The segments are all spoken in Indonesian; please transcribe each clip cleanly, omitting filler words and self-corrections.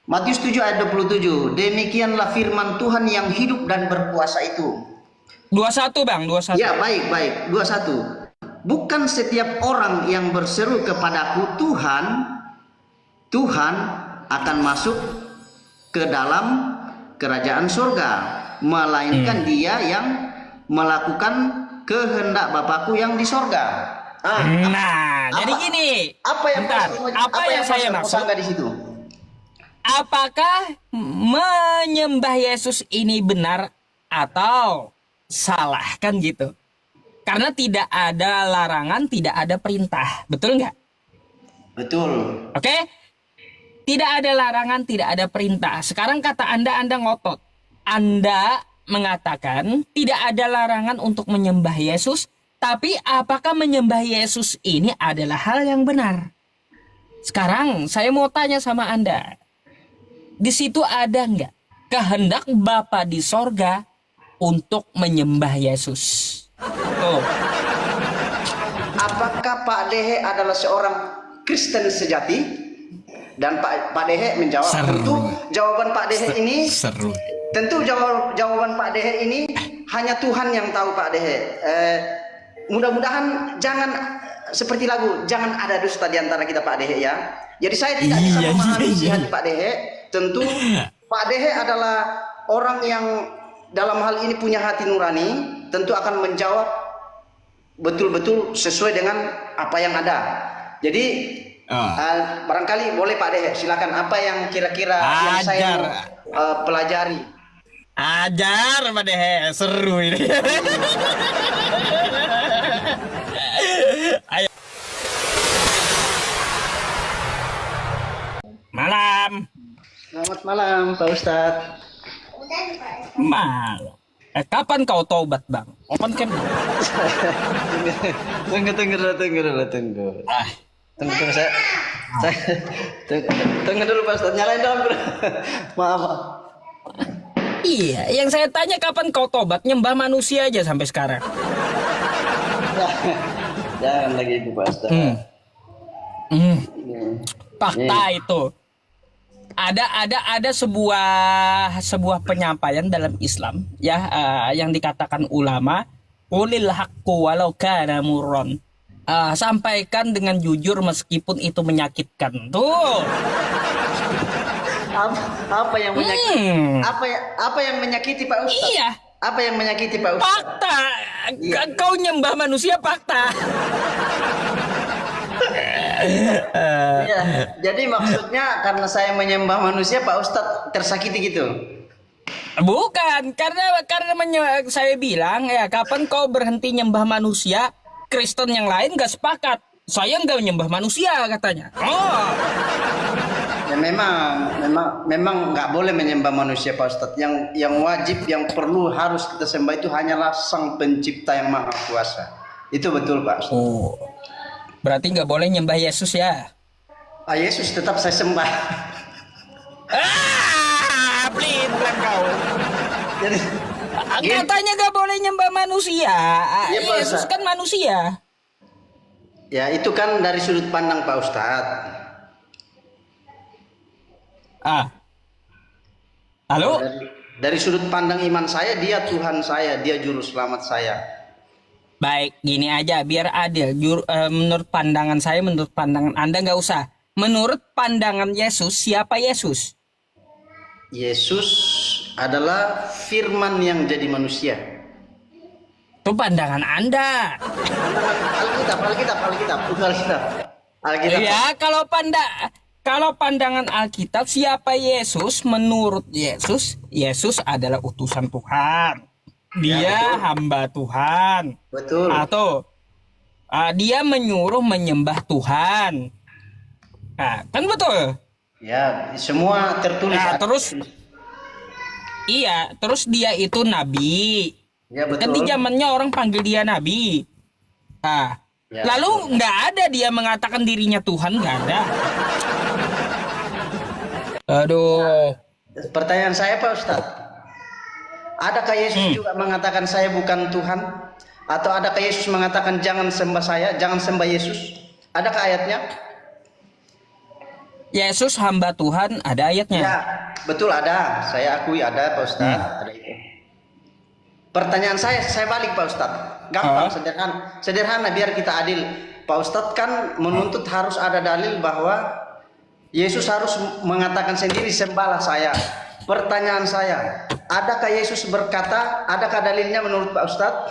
Matius 7 ayat 27. Demikianlah firman Tuhan yang hidup dan berkuasa itu. 21 Bang, 21. Ya, baik. 21. Bukan setiap orang yang berseru kepadaku Tuhan, Tuhan akan masuk ke dalam kerajaan surga, melainkan dia yang melakukan kehendak Bapakku yang di sorga. Jadi gini. Apa yang saya maksud di situ? Apakah menyembah Yesus ini benar atau salah, kan gitu? Karena tidak ada larangan, tidak ada perintah, betul nggak? Betul. Oke? Tidak ada larangan, tidak ada perintah. Sekarang kata Anda ngotot. Anda mengatakan tidak ada larangan untuk menyembah Yesus, tapi apakah menyembah Yesus ini adalah hal yang benar? Sekarang saya mau tanya sama Anda. Di situ ada nggak kehendak Bapa di sorga untuk menyembah Yesus? Tuh. Apakah Pak Dehe adalah seorang Kristen sejati? Dan Pak Dehe menjawab. Tentu jawaban Pak Dehe ini seru. Tentu jawaban Pak Dehe ini hanya Tuhan yang tahu, Pak Dehe. Mudah-mudahan jangan seperti lagu, jangan ada dusta di antara kita, Pak Dehe, ya. Jadi saya tidak bisa memahami hati Pak Dehe. Tentu Pak Dehe adalah orang yang dalam hal ini punya hati nurani, tentu akan menjawab betul-betul sesuai dengan apa yang ada. Jadi barangkali boleh Pak Dehe, silakan apa yang kira-kira yang saya pelajari. Ajar Pak Dehe, seru ini. Ayo. Malam. Selamat malam Pak Ustadz. Malam. Kapan kau taubat Bang? Open cam. Tunggu. Tunggu saya tunggu dulu Pak Ustadz, nyalain dong bro. Maaf. Iya, yang saya tanya kapan kau tobat, nyembah manusia aja sampai sekarang. Jangan lagi itu Pak Ustadz. Fakta itu. Ada sebuah penyampaian dalam Islam ya, yang dikatakan ulama, qulil haqqu walau kana murran. Sampaikan dengan jujur meskipun itu menyakitkan. Tuh. Apa yang menyakiti? Apa yang menyakiti Pak Ustadz? Iya. Apa yang menyakiti Pak Ustadz? Fakta. Iya. Kau nyembah manusia, fakta. Iya. Jadi maksudnya karena saya menyembah manusia Pak Ustadz tersakiti gitu? Bukan, karena saya bilang ya, kapan kau berhenti nyembah manusia? Kristen yang lain gak sepakat. Saya nggak nyembah manusia katanya. Oh. Ya memang nggak boleh menyembah manusia Pak Ustadz. Yang wajib, yang perlu harus kita sembah itu hanyalah Sang Pencipta yang Maha Kuasa. Itu betul Pak Ustadz. Oh. Berarti nggak boleh nyembah Yesus ya? Yesus tetap saya sembah. Pelit kau. Jadi katanya nggak boleh nyembah manusia. Ya, Pak Yesus Ustadz kan manusia. Ya itu kan dari sudut pandang Pak Ustadz. Halo? Dari sudut pandang iman saya, dia Tuhan saya, dia juru selamat saya. Baik, gini aja biar adil. Menurut pandangan saya, menurut pandangan Anda nggak usah. Menurut pandangan Yesus, siapa Yesus? Yesus adalah firman yang jadi manusia. Itu pandangan Anda. Alkitab. Ya, kalau pandangan Alkitab, siapa Yesus? Menurut Yesus, Yesus adalah utusan Tuhan. Dia hamba Tuhan. Betul. Atau dia menyuruh menyembah Tuhan. Nah, kan betul. Ya, semua tertulis. Nah, terus dia itu nabi. Ya, betul. Kan di zamannya orang panggil dia nabi. Nah, ya, lalu nggak ada dia mengatakan dirinya Tuhan, nggak ada. Aduh. Pertanyaan saya Pak Ustadz, adakah Yesus juga mengatakan saya bukan Tuhan? Atau adakah Yesus mengatakan jangan sembah saya, jangan sembah Yesus? Adakah ayatnya? Yesus hamba Tuhan, ada ayatnya. Ya, betul ada. Saya akui ada, Pak Ustadz. Ada itu. Pertanyaan saya balik, Pak Ustadz. Gampang, sederhana biar kita adil. Pak Ustadz kan menuntut harus ada dalil bahwa Yesus harus mengatakan sendiri, sembahlah saya. Pertanyaan saya, adakah Yesus berkata, adakah dalilnya menurut Pak Ustadz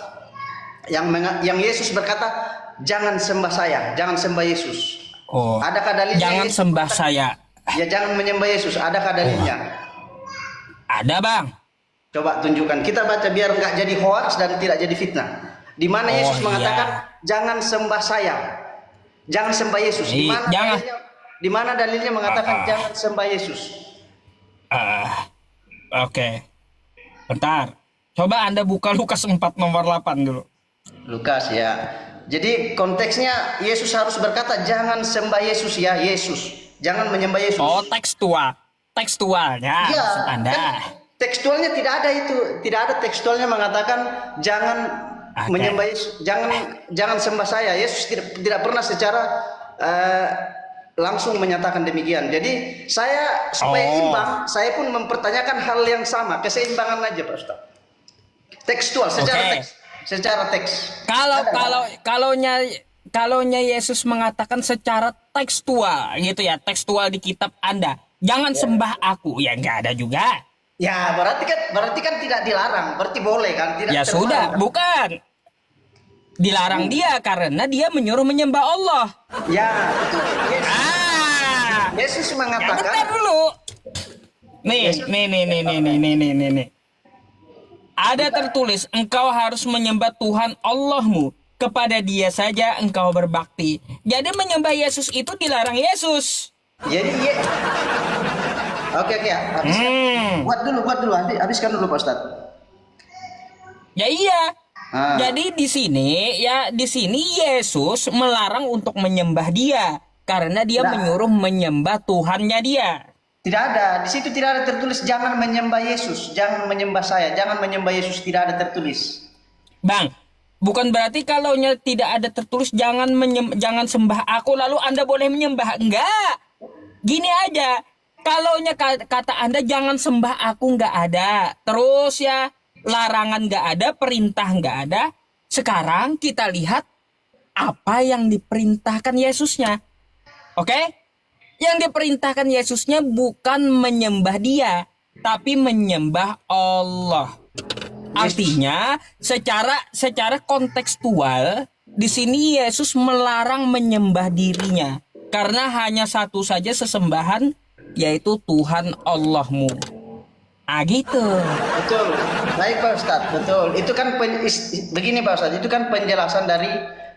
yang Yesus berkata, jangan sembah saya, jangan sembah Yesus? Oh, adakah dalilnya? Jangan Yesus sembah berkata, saya. Ya jangan menyembah Yesus. Adakah dalilnya? Ada, Bang. Coba tunjukkan. Kita baca biar nggak jadi hoax dan tidak jadi fitnah. Di mana Yesus mengatakan jangan sembah saya, jangan sembah Yesus. Di mana dalilnya mengatakan jangan sembah Yesus? Oke. Bentar. Coba Anda buka Lukas 4 nomor 8 dulu. Lukas ya. Jadi konteksnya Yesus harus berkata jangan sembah Yesus ya, Yesus. Jangan menyembah Yesus. Oh, tekstualnya ya, maksud Anda. Kan tekstualnya tidak ada itu. Tidak ada tekstualnya mengatakan jangan menyembah Yesus, jangan sembah saya. Yesus tidak pernah secara langsung menyatakan demikian. Jadi saya supaya imbang, saya pun mempertanyakan hal yang sama, keseimbangan aja, Pak Ustaz. Tekstual secara teks. Kalaunya Yesus mengatakan secara tekstual gitu ya, tekstual di kitab Anda, jangan sembah aku, ya nggak ada juga. Ya, berarti kan tidak dilarang, berarti boleh kan? Tidak ya sudah, kan? Bukan. Dilarang dia karena dia menyuruh menyembah Allah. Ya, itu Yesus mengatakan. Ya, bentar dulu. Nih. Ada tertulis, engkau harus menyembah Tuhan Allahmu. Kepada dia saja engkau berbakti. Jadi menyembah Yesus itu dilarang Yesus. Jadi Oke, habiskan. Buat dulu, habiskan dulu Pak Ustaz. Ya iya. Jadi di sini Yesus melarang untuk menyembah dia karena dia menyuruh menyembah Tuhannya dia. Tidak ada, di situ tidak ada tertulis jangan menyembah Yesus, jangan menyembah saya, jangan menyembah Yesus, tidak ada tertulis. Bang, bukan berarti kalaunya tidak ada tertulis jangan sembah aku lalu Anda boleh menyembah. Enggak. Gini aja. Kalaunya kata Anda jangan sembah aku nggak ada. Terus ya larangan nggak ada, perintah nggak ada. Sekarang kita lihat apa yang diperintahkan Yesusnya. Oke? Yang diperintahkan Yesusnya bukan menyembah dia, tapi menyembah Allah. Artinya secara kontekstual di sini Yesus melarang menyembah dirinya karena hanya satu saja sesembahan, yaitu Tuhan Allahmu. Gitu. Betul. Baik Pak Ustadz, betul. Itu kan begini Pak Ustadz, itu kan penjelasan dari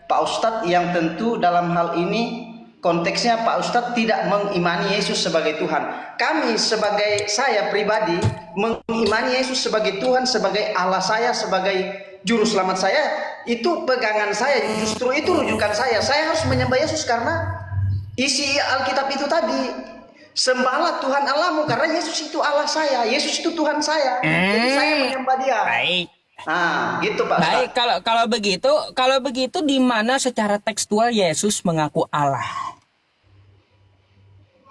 Pak Ustadz yang tentu dalam hal ini konteksnya Pak Ustadz tidak mengimani Yesus sebagai Tuhan. Saya pribadi mengimani Yesus sebagai Tuhan, sebagai Allah saya, sebagai juru selamat saya. Itu pegangan saya, justru itu rujukan saya. Saya harus menyembah Yesus karena isi Alkitab itu tadi. Sembahlah Tuhan Allahmu karena Yesus itu Allah saya, Yesus itu Tuhan saya. Jadi saya menyembah dia. Baik. Gitu Pak. Baik, kalau begitu di mana secara tekstual Yesus mengaku Allah?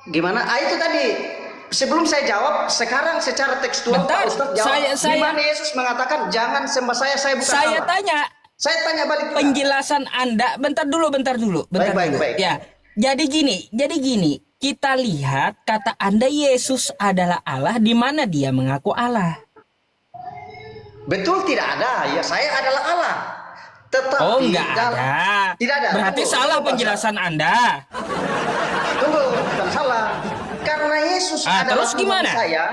Gimana? Itu tadi sebelum saya jawab, sekarang secara tekstual Bentar, Pak Ustadz jawab. Di mana Yesus mengatakan jangan sembah saya bukan Allah. Saya tanya balik juga. Penjelasan Anda, bentar dulu. Baik. Ya. Jadi gini, kita lihat kata Anda Yesus adalah Allah, di mana dia mengaku Allah? Betul, tidak ada. Ya, saya adalah Allah. Tetapi enggak ada. Tidak ada. Berarti salah penjelasan Anda. Tunggu, bukan salah. Karena Yesus adalah Tuhan saya,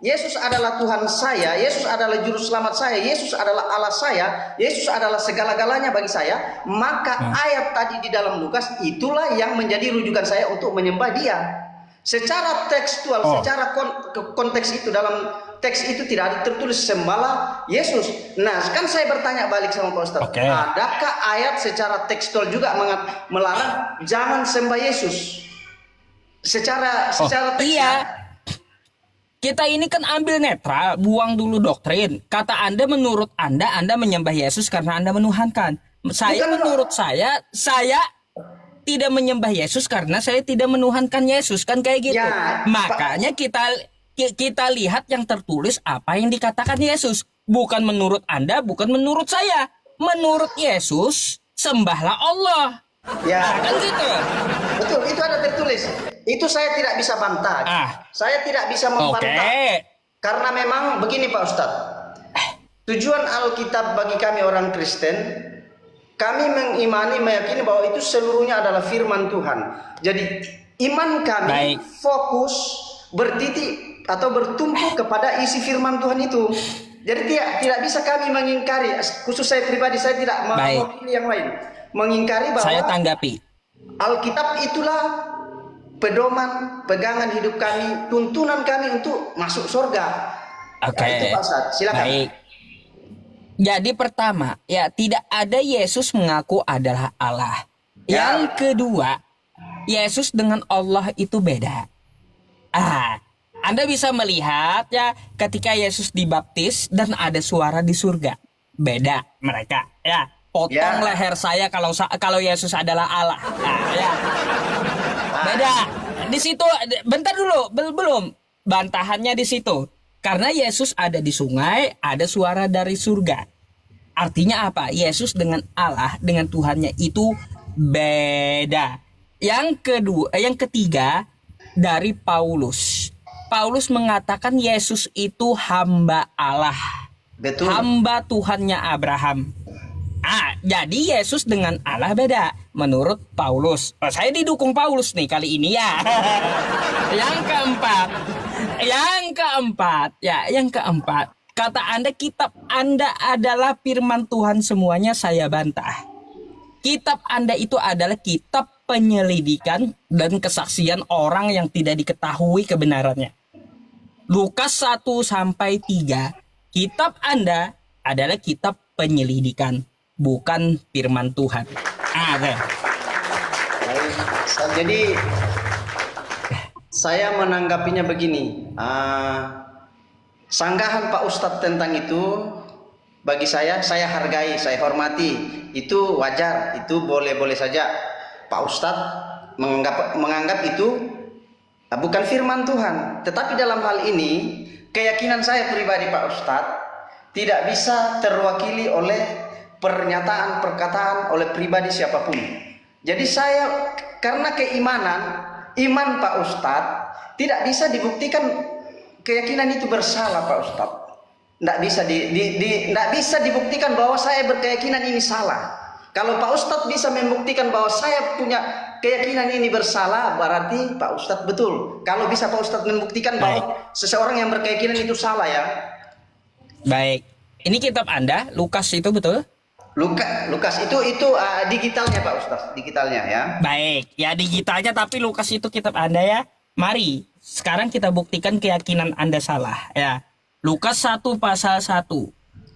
Yesus adalah Tuhan saya, Yesus adalah juru selamat saya, Yesus adalah Allah saya, Yesus adalah segala-galanya bagi saya, maka ayat tadi di dalam Lukas itulah yang menjadi rujukan saya untuk menyembah dia. Secara tekstual, secara konteks itu, dalam teks itu tidak ada tertulis sembahlah Yesus. Nah, kan saya bertanya balik sama Pak Ustaz, adakah ayat secara tekstual juga melarang jangan sembah Yesus? Secara teksnya. Iya. Kita ini kan ambil netral, buang dulu doktrin. Kata Anda, menurut Anda menyembah Yesus karena Anda menuhankan. Menurut saya tidak menyembah Yesus karena saya tidak menuhankan Yesus, kan kayak gitu. Ya, Makanya kita lihat yang tertulis apa yang dikatakan Yesus. Bukan menurut Anda, bukan menurut saya. Menurut Yesus, sembahlah Allah. ya, Kan gitu. betul, itu ada tertulis. Itu saya tidak bisa bantah. Saya tidak bisa membantah. Oke. Karena memang begini Pak Ustadz. Tujuan Alkitab bagi kami orang Kristen, kami meyakini bahwa itu seluruhnya adalah firman Tuhan. Jadi iman kami fokus bertitik atau bertumpu kepada isi firman Tuhan itu. Jadi tidak bisa kami mengingkari, khusus saya pribadi, saya tidak mewakili yang lain, mengingkari bahwa saya tanggapi. Alkitab itulah pedoman, pegangan hidup kami, tuntunan kami untuk masuk surga. Oke. Itu Pak Ustadz, silakan. Baik. Jadi pertama, ya tidak ada Yesus mengaku adalah Allah. Ya. Yang kedua, Yesus dengan Allah itu beda. Anda bisa melihat ya ketika Yesus dibaptis dan ada suara di surga. Beda mereka. Ya, potong leher saya kalau Yesus adalah Allah. Ya. Beda. Di situ bentar dulu, belum. Bantahannya di situ. Karena Yesus ada di sungai, ada suara dari surga. Artinya apa? Yesus dengan Allah, dengan Tuhannya itu beda. Yang ketiga dari Paulus. Paulus mengatakan Yesus itu hamba Allah. Betul. Hamba Tuhannya Abraham. Jadi Yesus dengan Allah beda menurut Paulus. Saya didukung Paulus nih kali ini ya. Yang keempat, kata Anda kitab Anda adalah firman Tuhan semuanya, saya bantah. Kitab Anda itu adalah kitab penyelidikan dan kesaksian orang yang tidak diketahui kebenarannya. Lukas 1 sampai 3, kitab Anda adalah kitab penyelidikan, bukan firman Tuhan. Jadi saya menanggapinya begini. Sanggahan Pak Ustadz tentang itu bagi saya hargai, saya hormati. Itu wajar, itu boleh-boleh saja. Pak Ustadz menganggap itu bukan firman Tuhan. Tetapi dalam hal ini, keyakinan saya pribadi Pak Ustadz tidak bisa terwakili oleh pernyataan, perkataan oleh pribadi siapapun. Jadi saya, karena iman Pak Ustadz tidak bisa dibuktikan keyakinan itu bersalah Pak Ustadz. Tidak bisa dibuktikan bahwa saya berkeyakinan ini salah. Kalau Pak Ustadz bisa membuktikan bahwa saya punya keyakinan ini bersalah, berarti Pak Ustadz betul. Kalau bisa Pak Ustadz membuktikan bahwa seseorang yang berkeyakinan itu salah ya. Baik. Ini kitab Anda, Lukas itu betul? Lukas itu digitalnya Pak Ustadz, digitalnya ya. Baik, ya digitalnya, tapi Lukas itu kitab Anda ya. Mari, sekarang kita buktikan keyakinan Anda salah ya. Lukas 1 pasal 1.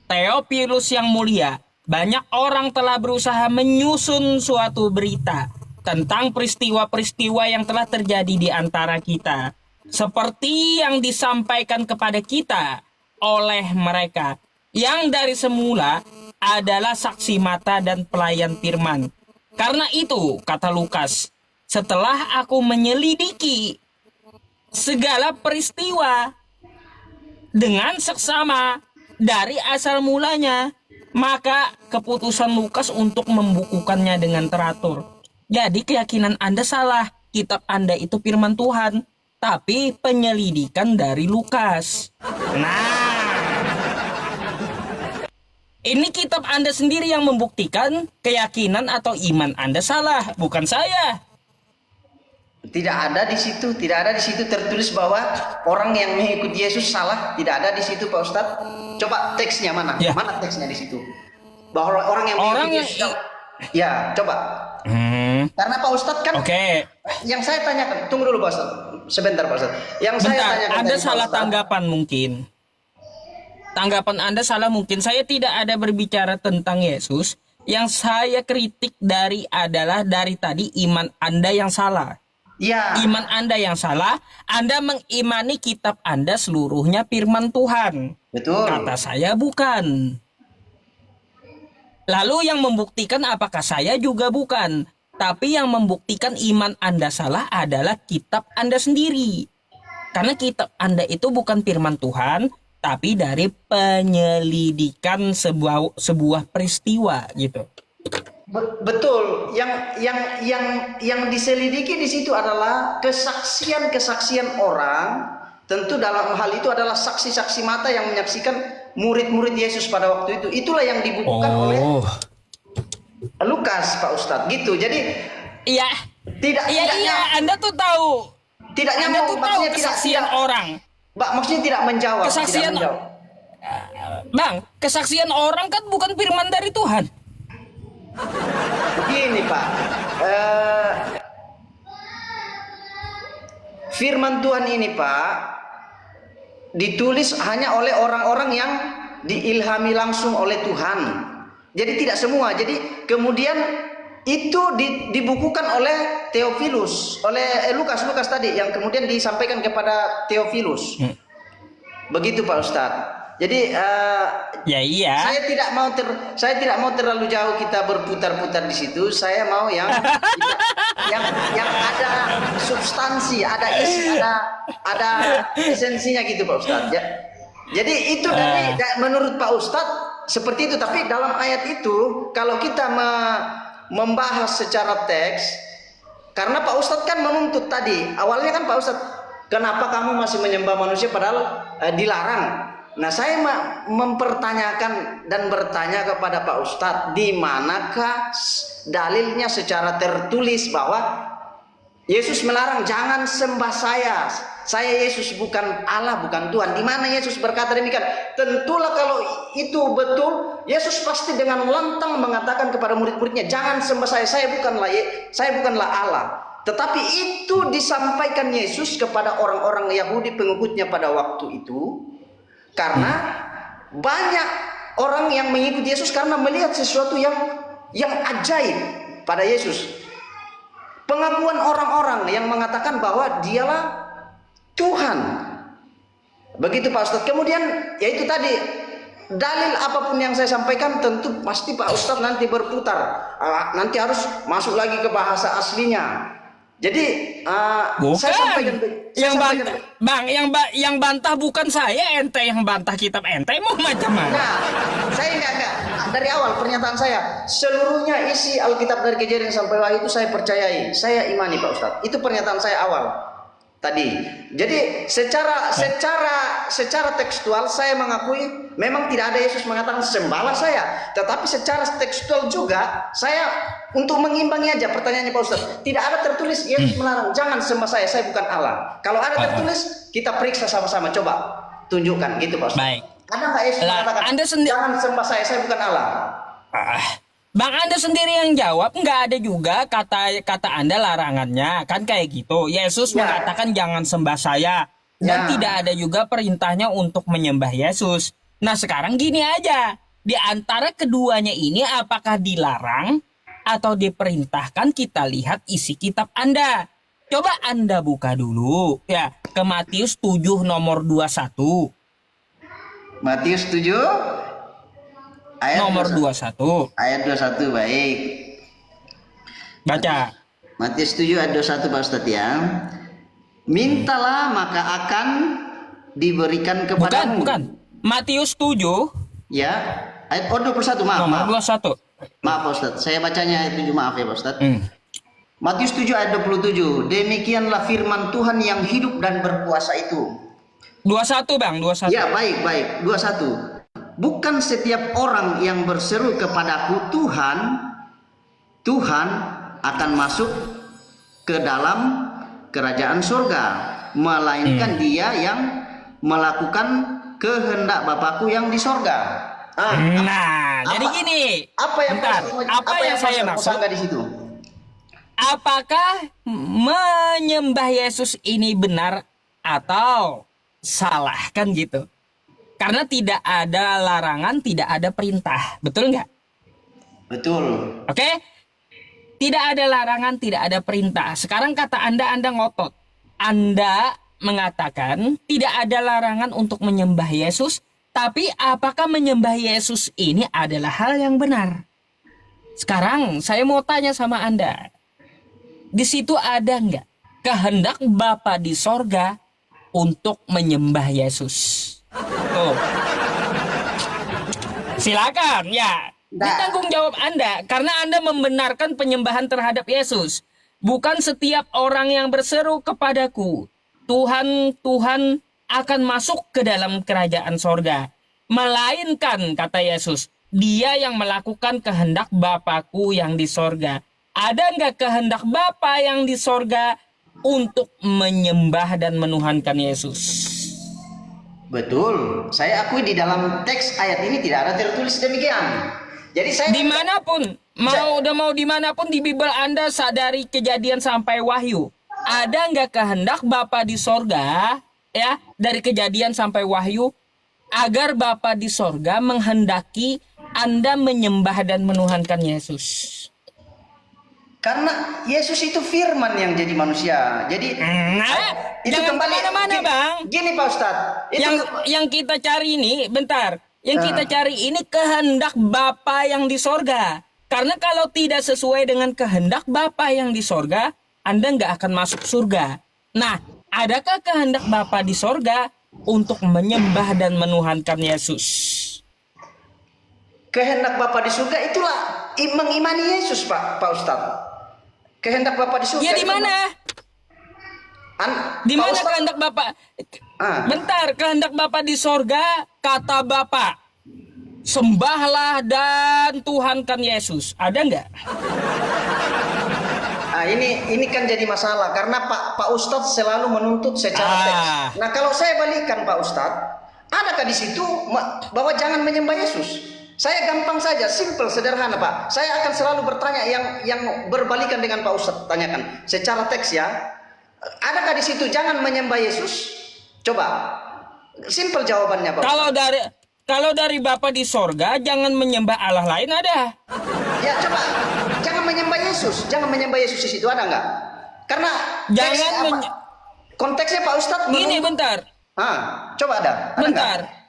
Theophilus yang mulia, banyak orang telah berusaha menyusun suatu berita tentang peristiwa-peristiwa yang telah terjadi di antara kita, seperti yang disampaikan kepada kita oleh mereka yang dari semula adalah saksi mata dan pelayan firman. Karena itu, kata Lukas, setelah aku menyelidiki segala peristiwa dengan seksama dari asal mulanya, maka keputusan Lukas untuk membukukannya dengan teratur. Jadi keyakinan Anda salah. Kitab Anda itu firman Tuhan, tapi penyelidikan dari Lukas. Ini kitab Anda sendiri yang membuktikan keyakinan atau iman Anda salah, bukan saya. Tidak ada di situ tertulis bahwa orang yang mengikuti Yesus salah. Tidak ada di situ Pak Ustadz. Coba teksnya mana? Ya. Mana teksnya di situ? Bahwa orang yang mengikuti Yesus ya, coba. Karena Pak Ustadz kan yang saya tanyakan, tunggu dulu Pak Ustadz. Sebentar Pak Ustadz. Saya tanyakan, Anda salah tanggapan mungkin. Tanggapan Anda salah mungkin. Saya tidak ada berbicara tentang Yesus. Yang saya kritik adalah dari tadi iman Anda yang salah. Ya. Iman Anda yang salah. Anda mengimani kitab Anda seluruhnya firman Tuhan. Betul. Kata saya bukan. Lalu yang membuktikan apakah saya juga bukan. Tapi yang membuktikan iman Anda salah adalah kitab Anda sendiri. Karena kitab Anda itu bukan firman Tuhan, tapi dari penyelidikan sebuah peristiwa gitu. Betul. Yang diselidiki di situ adalah kesaksian orang. Tentu dalam hal itu adalah saksi-saksi mata yang menyaksikan murid-murid Yesus pada waktu itu. Itulah yang dibukukan oleh Lukas, Pak Ustadz. Gitu. Jadi iya. Iya, Anda tuh tahu. Tidak Anda nyambung, tuh tahu maksudnya kesaksian tidak, orang. Mbak, maksudnya tidak menjawab. Kesaksian, tidak menjawab. Bang, kesaksian orang kan bukan firman dari Tuhan. Begini Pak, firman Tuhan ini Pak ditulis hanya oleh orang-orang yang diilhami langsung oleh Tuhan. Jadi tidak semua. Jadi kemudian itu dibukukan oleh Theophilus, oleh Lukas tadi yang kemudian disampaikan kepada Theophilus. Begitu Pak Ustadz. Jadi ya iya. Saya tidak mau terlalu jauh kita berputar-putar di situ. Saya mau yang ada substansi, ada isi, ada esensinya gitu Pak Ustadz. Ya. Jadi itu menurut Pak Ustadz seperti itu. Tapi dalam ayat itu kalau kita membahas secara teks, karena Pak Ustadz kan menuntut tadi. Awalnya kan Pak Ustadz, kenapa kamu masih menyembah manusia padahal dilarang? Nah, saya mempertanyakan dan bertanya kepada Pak Ustadz, di manakah dalilnya secara tertulis bahwa Yesus melarang jangan sembah saya. Saya Yesus bukan Allah, bukan Tuhan. Di mana Yesus berkata demikian? Tentulah kalau itu betul, Yesus pasti dengan lantang mengatakan kepada murid-muridnya, jangan sembah saya. Saya bukanlah Allah. Tetapi itu disampaikan Yesus kepada orang-orang Yahudi pengikutnya pada waktu itu. Karena banyak orang yang mengikuti Yesus karena melihat sesuatu yang ajaib pada Yesus. Pengakuan orang-orang yang mengatakan bahwa dialah Tuhan. Begitu Pak Ustadz. Kemudian yaitu tadi dalil apapun yang saya sampaikan tentu pasti Pak Ustadz nanti berputar. Nanti harus masuk lagi ke bahasa aslinya. Jadi saya sampaikan Bang, yang bantah bukan saya, ente yang bantah kitab ente mau macam mana? Nah, saya enggak. Dari awal pernyataan saya, seluruhnya isi Alkitab dari Kejadian sampai Wahyu itu saya percayai, saya imani Pak Ustadz. Itu pernyataan saya awal tadi. Jadi secara tekstual saya mengakui memang tidak ada Yesus mengatakan sembahlah saya. Tetapi secara tekstual juga saya untuk mengimbangi aja pertanyaannya Pak Ustadz. Tidak ada tertulis Yesus melarang jangan sembah saya bukan Allah. Kalau ada tertulis kita periksa sama-sama, coba tunjukkan gitu Pak Ustadz. Baik. Ada nggak Yesus mengatakan jangan sembah saya bukan Allah? Bang, Anda sendiri yang jawab, nggak ada juga kata Anda larangannya, kan kayak gitu. Yesus mengatakan jangan sembah saya, dan tidak ada juga perintahnya untuk menyembah Yesus. Nah sekarang gini aja, di antara keduanya ini apakah dilarang atau diperintahkan? Kita lihat isi kitab Anda. Coba Anda buka dulu ya ke Matius 7 nomor 21. Matius 7 ayat nomor 21. Ayat 21, baik. Baca. Matius 7 ayat 21 Pak Ustadz ya. Mintalah maka akan diberikan kepadamu. Bukan. Matius 7 ya. Ayat 21, maaf. Nomor 21. Maaf Pak Ustadz, saya bacanya ayat 7, maaf ya Pak Ustadz. Matius 7 ayat 27. Demikianlah firman Tuhan yang hidup dan berkuasa itu. 21 Bang, 21. Ya, baik. 21. Bukan setiap orang yang berseru kepadaku Tuhan, Tuhan akan masuk ke dalam kerajaan surga, melainkan dia yang melakukan kehendak Bapakku yang di sorga. Jadi gini. Apa yang saya maksud di situ? Apakah menyembah Yesus ini benar atau salah, kan gitu? Karena tidak ada larangan, tidak ada perintah. Betul nggak? Betul. Oke? Tidak ada larangan, tidak ada perintah. Sekarang kata Anda ngotot. Anda mengatakan tidak ada larangan untuk menyembah Yesus. Tapi apakah menyembah Yesus ini adalah hal yang benar? Sekarang saya mau tanya sama Anda. di situ ada nggak kehendak Bapa di sorga untuk menyembah Yesus? Tuh. Silakan, ya. Ini tanggung jawab Anda, karena Anda membenarkan penyembahan terhadap Yesus. Bukan setiap orang yang berseru kepadaku, Tuhan, Tuhan, akan masuk ke dalam kerajaan sorga. Melainkan, kata Yesus, dia yang melakukan kehendak Bapakku yang di sorga. Ada nggak kehendak Bapa yang di sorga untuk menyembah dan menuhankan Yesus? Betul. Saya akui di dalam teks ayat ini tidak ada tertulis demikian. Jadi saya Dimanapun, mau dimanapun di Bible Anda dari Kejadian sampai Wahyu, ada nggak kehendak Bapa di sorga, ya, dari Kejadian sampai Wahyu, agar Bapa di sorga menghendaki Anda menyembah dan menuhankan Yesus? karena Yesus itu firman yang jadi manusia. Jadi itu jangan kembali kemana-mana, gini, Bang. Gini Pak Ustadz. Yang kita cari ini, bentar. Yang kita cari ini kehendak Bapa yang di sorga. Karena kalau tidak sesuai dengan kehendak Bapa yang di sorga, Anda nggak akan masuk surga. Nah, adakah kehendak Bapa di sorga untuk menyembah dan menuhankan Yesus? Kehendak Bapa di surga itulah mengimani Yesus, Pak Ustadz. Kehendak Bapa di surga. Ya di mana? Di mana kehendak Bapa? Bentar, kehendak Bapa di sorga, kata Bapa, sembahlah dan tuhankan Yesus. Ada nggak? Ini kan jadi masalah karena Pak Ustadz selalu menuntut secara teks. Nah, kalau saya balikan Pak Ustadz, adakah di situ bahwa jangan menyembah Yesus? Saya gampang saja, simple, sederhana Pak. Saya akan selalu bertanya yang berbalikan dengan Pak Ustadz tanyakan secara teks ya. Adakah di situ jangan menyembah Yesus? Coba, simple jawabannya Pak. Kalau dari Bapa di sorga, jangan menyembah Allah lain ada. Ya coba, jangan menyembah Yesus, jangan menyembah Yesus di situ ada nggak? Karena konteksnya Pak Ustadz. Ini bentar. Coba ada bentar. Enggak?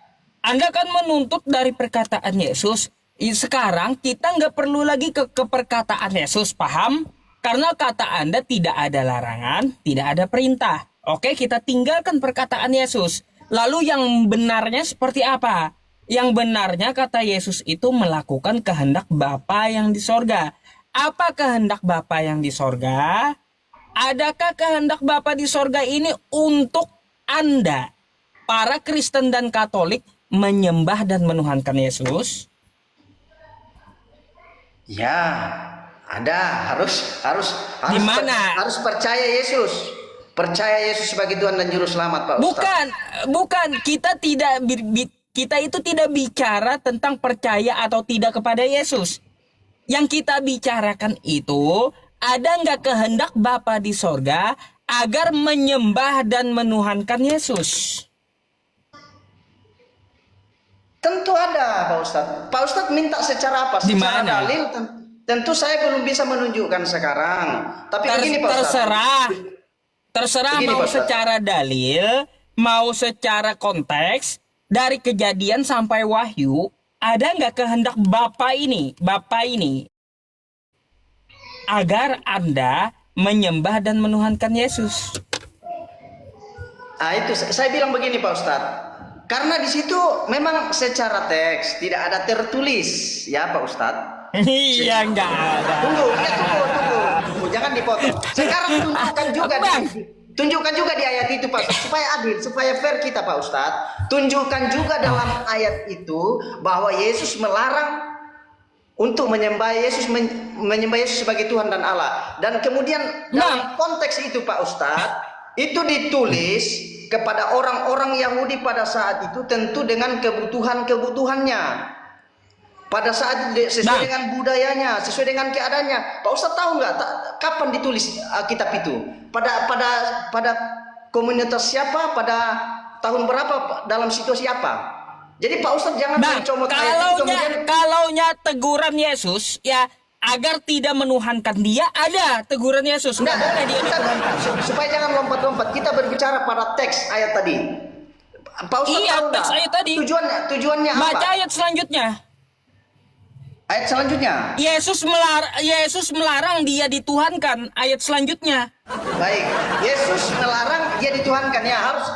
Anda kan menuntut dari perkataan Yesus. Sekarang kita nggak perlu lagi ke perkataan Yesus, paham? Karena kata Anda tidak ada larangan, tidak ada perintah. Oke, kita tinggalkan perkataan Yesus. Lalu yang benarnya seperti apa? Yang benarnya kata Yesus itu melakukan kehendak Bapa yang di sorga. Apa kehendak Bapa yang di sorga? Adakah kehendak Bapa di sorga ini untuk Anda, para Kristen dan Katolik, menyembah dan menuhankan Yesus? Ya, ada. Harus di mana? Harus percaya Yesus. Percaya Yesus sebagai Tuhan dan Juru Selamat, Pak Ustaz. Bukan. Kita itu tidak bicara tentang percaya atau tidak kepada Yesus. Yang kita bicarakan itu, ada nggak kehendak Bapa di sorga agar menyembah dan menuhankan Yesus? Tentu ada, Pak Ustadz. Pak Ustadz minta secara apa? Secara dalil. Tentu saya belum bisa menunjukkan sekarang. Tapi begini, Pak Ustadz. Terserah begini, mau secara dalil, mau secara konteks, dari Kejadian sampai Wahyu, ada nggak kehendak Bapa ini agar Anda menyembah dan menuhankan Yesus? Itu saya bilang begini, Pak Ustadz. Karena di situ memang secara teks tidak ada tertulis, ya Pak Ustadz. Iya, enggak ada. Tunggu, jangan dipotong. Sekarang tunjukkan juga di ayat itu Pak Ustadz, supaya adil, supaya fair kita Pak Ustadz. Tunjukkan juga dalam ayat itu bahwa Yesus melarang untuk menyembah Yesus sebagai Tuhan dan Allah. Dan kemudian dalam konteks itu Pak Ustadz, itu ditulis kepada orang-orang Yahudi pada saat itu tentu dengan kebutuhannya. Pada saat itu sesuai dengan budayanya, sesuai dengan keadaannya. Pak Ustadz tahu nggak kapan ditulis kitab itu? Pada komunitas siapa? Pada tahun berapa? Dalam situasi apa? Jadi Pak Ustadz jangan mencomot ayat itu kemudian. Kalaunya teguran Yesus ya agar tidak menuhankan dia, ada teguran Yesus. Nggak boleh dia dituhankan. Supaya jangan lompat-lompat, kita berbicara pada teks ayat tadi. Pak Ustadz tahu teks ayat tadi. Tujuannya apa? Baca ayat selanjutnya. Ayat selanjutnya. Yesus melarang dia dituhankan. Ayat selanjutnya. Baik, Yesus melarang dia dituhankan ya, harus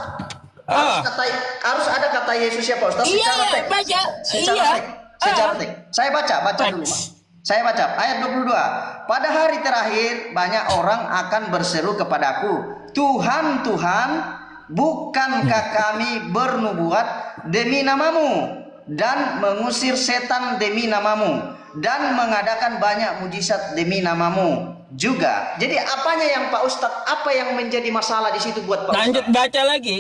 harus ada kata Yesus ya Pak Ustaz. Iya, Secara teks. baca. Secara Iya. teks. Secara teks. Saya baca dulu Pak. Saya baca ayat 22. Pada hari terakhir banyak orang akan berseru kepadaku, Tuhan, Tuhan, bukankah kami bernubuat demi namamu dan mengusir setan demi namamu dan mengadakan banyak mujizat demi namamu juga. Jadi apanya yang Pak Ustadz, apa yang menjadi masalah di situ buat Pak Ustadz? Lanjut baca lagi.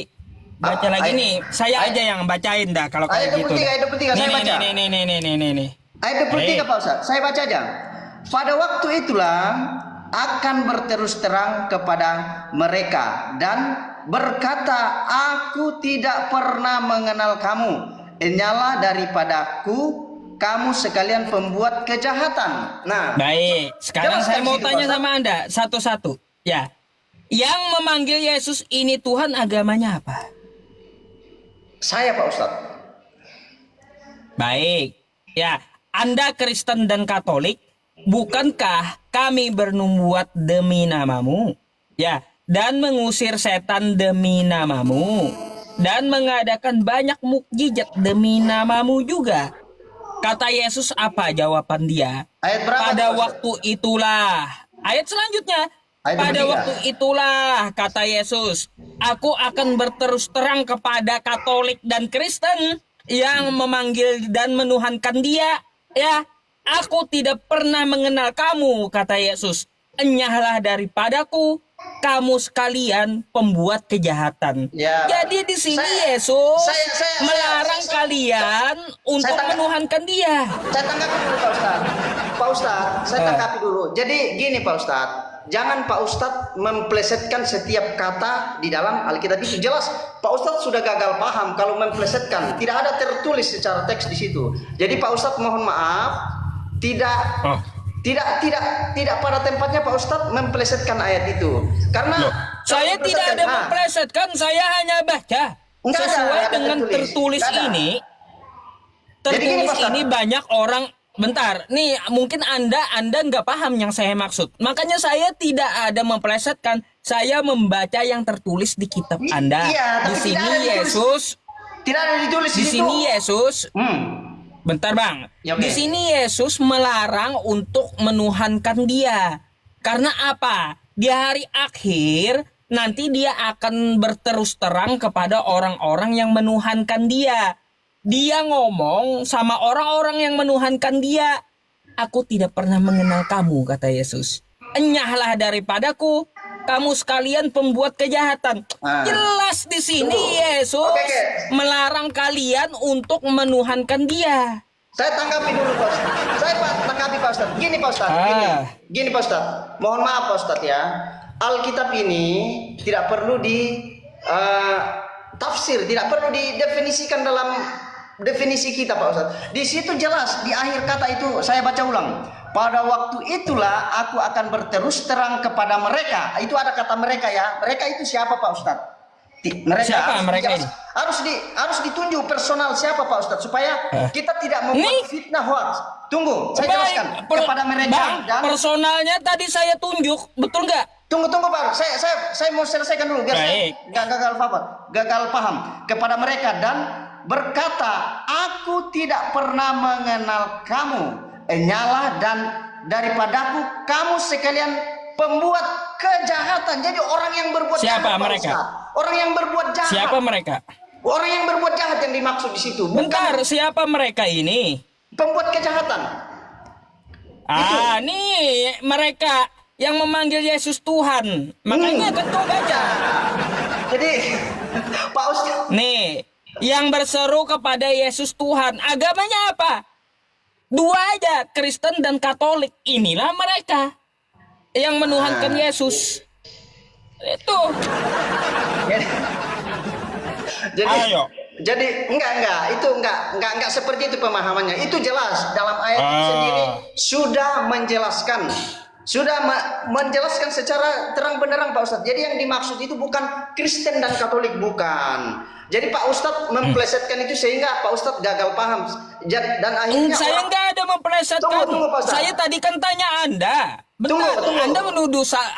Baca lagi nih. Saya aja yang bacain dah kalau kayak gitu. Ayat 23 saya baca. Nih. Ayat 23 Pak Ustadz, saya baca aja. Pada waktu itulah akan berterus terang kepada mereka dan berkata, aku tidak pernah mengenal kamu. Nyala daripadaku kamu sekalian pembuat kejahatan. Nah, baik. Sekarang saya mau tanya Pak, sama Anda satu-satu. Ya. Yang memanggil Yesus ini Tuhan, agamanya apa? Saya Pak Ustadz. Baik. Ya, Anda Kristen dan Katolik, bukankah kami bernubuat demi namamu? Ya, dan mengusir setan demi namamu dan mengadakan banyak mukjizat demi namamu juga. Kata Yesus apa jawaban dia? Ayat berapa? Pada Pak Ustadz? waktu itulah. Ayat selanjutnya. Ayat Pada 23. waktu itulah, kata Yesus, aku akan berterus terang kepada Katolik dan Kristen yang memanggil dan menuhankan dia. Ya, aku tidak pernah mengenal kamu, kata Yesus. Enyahlah daripadaku, kamu sekalian pembuat kejahatan. Ya. Jadi di sini Yesus melarang kalian untuk menuhankan dia. Saya tanggapi dulu Pak Ustadz. Pak Ustadz, saya tanggapi dulu. Jadi gini Pak Ustadz, jangan Pak Ustadz memplesetkan setiap kata di dalam Alkitab itu. Jelas Pak Ustadz sudah gagal paham kalau memplesetkan. Tidak ada tertulis secara teks di situ. Jadi Pak Ustadz mohon maaf, tidak pada tempatnya Pak Ustadz memplesetkan ayat itu. Karena saya tidak ada memplesetkan, saya hanya baca. Enggak ada, Sesuai enggak ada dengan tertulis Enggak ada. ini. Jadi gini, Tertulis Pak Ustadz. ini banyak orang. Bentar, nih mungkin Anda nggak paham yang saya maksud. Makanya saya tidak ada memplesetkan. Saya membaca yang tertulis di kitab Anda. Iya, Di tapi sini tidak ada ditulis. Yesus. Tidak ada ditulis Di situ. sini Yesus. Bentar Bang. Ya, oke. Di sini Yesus melarang untuk menuhankan dia. Karena apa? Di hari akhir nanti dia akan berterus terang kepada orang-orang yang menuhankan dia. Dia ngomong sama orang-orang yang menuhankan dia. Aku tidak pernah mengenal kamu, kata Yesus. Enyahlah daripadaku, kamu sekalian pembuat kejahatan. Jelas di sini Yesus melarang kalian untuk menuhankan dia. Saya tanggapi dulu Pak Ustadz. Tanggapi Pak Ustadz. Gini Pak Ustadz. Gini Pak Ustadz. Mohon maaf Pak Ustadz ya. Alkitab ini tidak perlu tafsir, tidak perlu didefinisikan dalam definisi kita Pak Ustadz. Di situ jelas di akhir kata itu, saya baca ulang. Pada waktu itulah aku akan berterus terang kepada mereka. Itu ada kata mereka ya. Mereka itu siapa Pak Ustadz? Mereka siapa mereka ini? Harus ditunjuk personal siapa Pak Ustadz supaya kita tidak membuat fitnah hoax. Tunggu, saya jelaskan kepada mereka. Bang, personalnya tadi saya tunjuk, betul nggak? Tunggu Pak. Saya mau selesaikan dulu biar saya gagal paham kepada mereka dan berkata, aku tidak pernah mengenal kamu. Nyala dan daripadaku kamu sekalian pembuat kejahatan. Jadi orang yang berbuat siapa jahat mereka? Orang yang berbuat jahat. Siapa mereka? Orang yang berbuat jahat yang dimaksud di situ. Bentar, siapa mereka ini? Pembuat kejahatan. Nih mereka yang memanggil Yesus Tuhan. Makanya kan kau baca. Jadi Pak Ustadz. Nih, yang berseru kepada Yesus Tuhan. Agamanya apa? Dua aja, Kristen dan Katolik. Inilah mereka yang menuhankan Yesus. Itu. Jadi enggak seperti itu pemahamannya. Itu jelas dalam ayat itu sendiri sudah menjelaskan sudah menjelaskan secara terang benderang Pak Ustadz. Jadi yang dimaksud itu bukan Kristen dan Katolik, bukan. Jadi Pak Ustadz memplesetkan itu sehingga Pak Ustadz gagal paham. Dan akhirnya Saya nggak ada memplesetkan. Tunggu, Pak Ustadz. Saya tadi kan tanya Anda. Benar, Tunggu.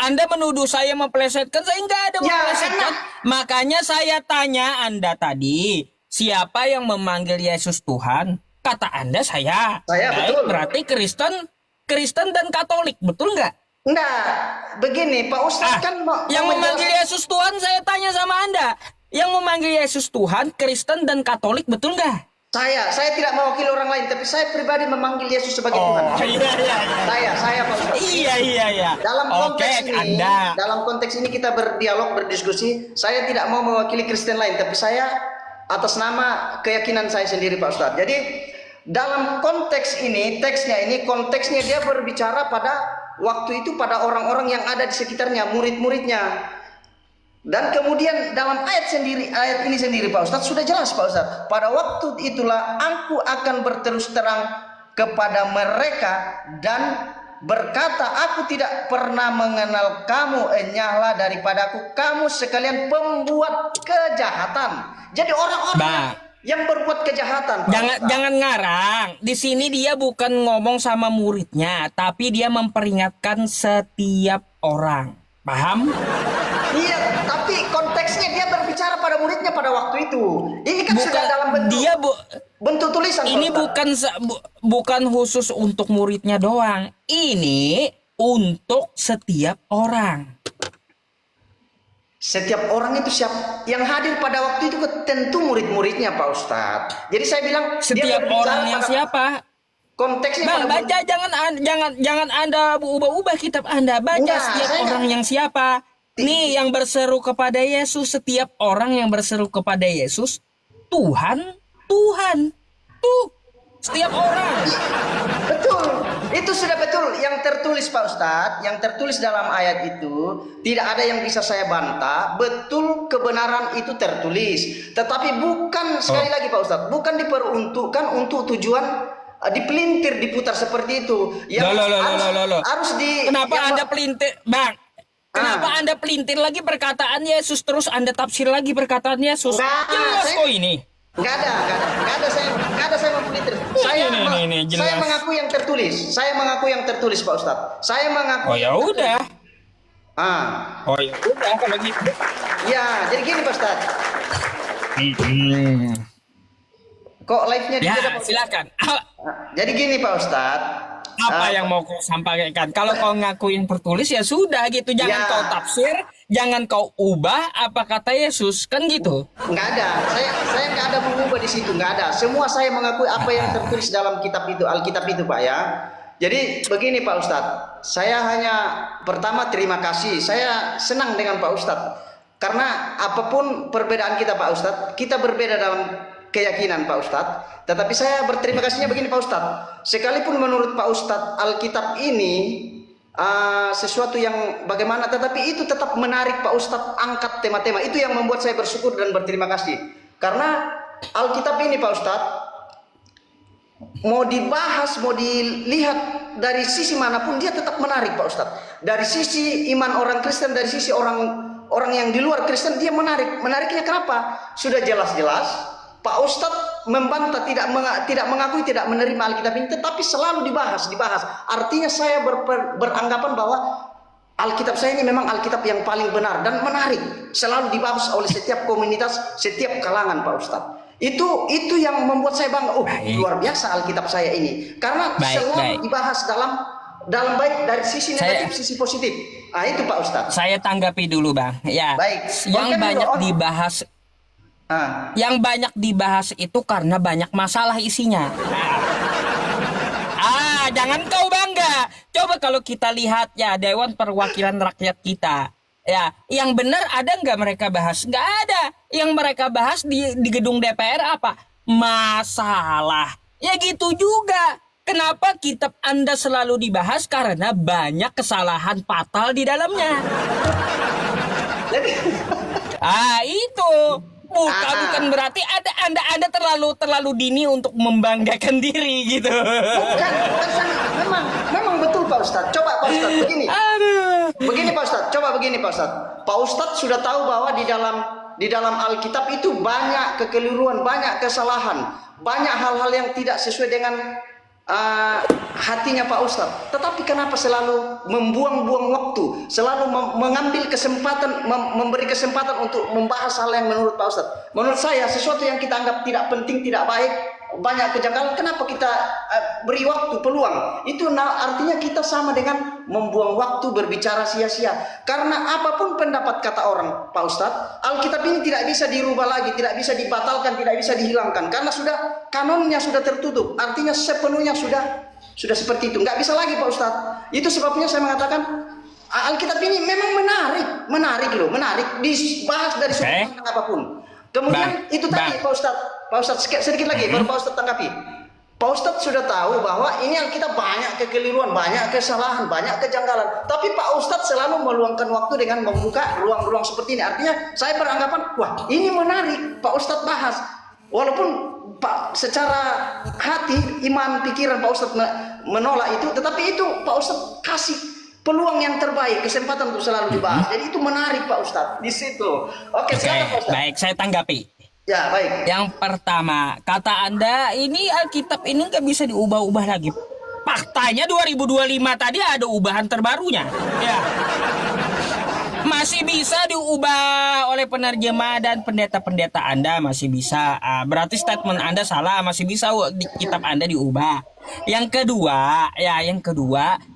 Anda menuduh saya memplesetkan. Saya nggak ada Ya, memplesetkan. Makanya saya tanya Anda tadi, siapa yang memanggil Yesus Tuhan? Kata Anda saya. Saya, Baik, betul. berarti Kristen dan Katolik, betul nggak? Enggak, begini Pak Ustadz kan yang mau memanggil Yesus Tuhan, saya tanya sama Anda. Yang memanggil Yesus Tuhan, Kristen dan Katolik, betul nggak? Saya tidak mewakili orang lain, tapi saya pribadi memanggil Yesus sebagai Tuhan. Iya. Saya Pak Ustadz. Iya. Dalam konteks ini, Anda. dalam konteks ini kita berdialog, berdiskusi. Saya tidak mau mewakili Kristen lain, tapi saya atas nama keyakinan saya sendiri Pak Ustadz. Jadi dalam konteks ini, konteksnya dia berbicara pada waktu itu pada orang-orang yang ada di sekitarnya, murid-muridnya. Dan kemudian dalam ayat ini sendiri Pak Ustadz sudah jelas Pak Ustadz. Pada waktu itulah aku akan berterus terang kepada mereka dan berkata, aku tidak pernah mengenal kamu, enyahlah daripadaku kamu sekalian pembuat kejahatan. Jadi orang-orang yang berbuat kejahatan. Jangan ngarang. Di sini dia bukan ngomong sama muridnya, tapi dia memperingatkan setiap orang. Paham? Iya, tapi konteksnya dia berbicara pada muridnya pada waktu itu. Ini kan sudah dalam bentuk tulisan. Ini bukan khusus untuk muridnya doang. Ini untuk setiap orang. Setiap orang itu siap yang hadir pada waktu itu tentu murid-muridnya Pak Ustadz. Jadi saya bilang setiap orang yang siapa? Konteksnya Bang, baca jangan Anda ubah-ubah kitab Anda. Baca setiap orang yang siapa. Nih yang berseru kepada Yesus, setiap orang yang berseru kepada Yesus, Tuhan. Tuh, setiap orang. Betul. Itu sudah betul yang tertulis Pak Ustadz, yang tertulis dalam ayat itu tidak ada yang bisa saya bantah. Betul, kebenaran itu tertulis, tetapi bukan sekali lagi Pak Ustadz, bukan diperuntukkan untuk tujuan dipelintir, diputar seperti itu. Harus di. Kenapa Anda pelintir, Bang? Kenapa Anda pelintir lagi perkataan Yesus terus Anda tafsir lagi perkataan Yesus? Jelas kok ini. Enggak ada saya mempelintir. Saya mengaku yang tertulis. Saya mengaku yang tertulis Pak Ustadz. Saya mengaku. Oh ya udah. Oh ya udah kalau gitu. Ya, jadi gini Pak Ustadz. Kok live-nya ya, silakan. Jadi gini Pak Ustadz. Apa yang mau kau sampaikan? Kalau kau ngaku yang tertulis ya sudah gitu. Jangan kau tafsir, jangan kau ubah apa kata Yesus, kan gitu. Enggak ada. Saya enggak ada mengubah di situ, enggak ada. Semua saya mengakui apa yang tertulis dalam kitab itu, Alkitab itu, Pak ya. Jadi begini Pak Ustadz, saya hanya pertama terima kasih. Saya senang dengan Pak Ustadz. Karena apapun perbedaan kita Pak Ustadz, kita berbeda dalam keyakinan Pak Ustadz. Tetapi saya berterima kasihnya begini Pak Ustadz. Sekalipun menurut Pak Ustadz Alkitab ini sesuatu yang bagaimana, tetapi itu tetap menarik Pak Ustadz angkat tema-tema. Itu yang membuat saya bersyukur dan berterima kasih. Karena Alkitab ini Pak Ustadz mau dibahas, mau dilihat dari sisi manapun dia tetap menarik Pak Ustadz. Dari sisi iman orang Kristen, dari sisi orang yang di luar Kristen dia menarik. Menariknya kenapa? Sudah jelas-jelas Pak Ustadz membantah, tidak mengakui, tidak menerima Alkitab ini, tetapi selalu dibahas. Artinya saya beranggapan bahwa Alkitab saya ini memang Alkitab yang paling benar dan menarik. Selalu dibahas oleh setiap komunitas, setiap kalangan Pak Ustadz. Itu yang membuat saya bangga. Luar biasa Alkitab saya ini. Karena selalu dibahas dalam baik dari sisi negatif, sisi positif. Itu Pak Ustadz. Saya tanggapi dulu Bang. Ya. Baik. Yang banyak dibahas itu karena banyak masalah isinya. Jangan kau bangga. Coba kalau kita lihat ya Dewan Perwakilan Rakyat kita. Ya, yang benar ada nggak mereka bahas? Nggak ada. Yang mereka bahas di gedung DPR apa? Masalah. Ya gitu juga. Kenapa kitab Anda selalu dibahas? Karena banyak kesalahan fatal di dalamnya. Itu. Bukan berarti Anda terlalu dini untuk membanggakan diri gitu. Bukan memang betul Pak Ustadz. Coba Pak Ustadz begini. Aduh. Begini Pak Ustadz, coba begini Pak Ustadz. Pak Ustadz sudah tahu bahwa di dalam Alkitab itu banyak kekeliruan, banyak kesalahan, banyak hal-hal yang tidak sesuai dengan hatinya Pak Ustadz. Tetapi kenapa selalu membuang-buang waktu, selalu mengambil kesempatan, memberi kesempatan untuk membahas hal yang menurut Pak Ustadz? Menurut saya sesuatu yang kita anggap tidak penting, tidak baik, banyak kejanggalan, kenapa kita beri waktu, peluang? Itu artinya kita sama dengan membuang waktu berbicara sia-sia. Karena apapun pendapat kata orang, Pak Ustadz, Alkitab ini tidak bisa dirubah lagi, tidak bisa dibatalkan, tidak bisa dihilangkan. Karena sudah kanonnya sudah tertutup. Artinya sepenuhnya sudah seperti itu. Nggak bisa lagi Pak Ustadz. Itu sebabnya saya mengatakan Alkitab ini memang menarik dibahas dari sudut pandang apapun. Kemudian itu tadi Pak Ustadz sedikit lagi baru Pak Ustadz tanggapi. Pak Ustadz sudah tahu bahwa ini Alkitab banyak kekeliruan, banyak kesalahan, banyak kejanggalan. Tapi Pak Ustadz selalu meluangkan waktu dengan membuka ruang-ruang seperti ini. Artinya saya beranggapan, wah ini menarik Pak Ustadz bahas. Walaupun Pak secara hati, iman, pikiran Pak Ustadz menolak itu, tetapi itu Pak Ustadz kasih peluang yang terbaik, kesempatan untuk selalu dibahas. Jadi itu menarik Pak Ustadz di situ. Oke, silakan Pak Ustadz. Baik, saya tanggapi. Ya, baik. Yang pertama, kata Anda ini Alkitab ini nggak bisa diubah-ubah lagi. Faktanya 2025 tadi ada ubahan terbarunya. Ya. Masih bisa diubah oleh penerjemah dan pendeta-pendeta Anda, masih bisa. Berarti statement Anda salah, masih bisa di kitab Anda diubah. Yang kedua,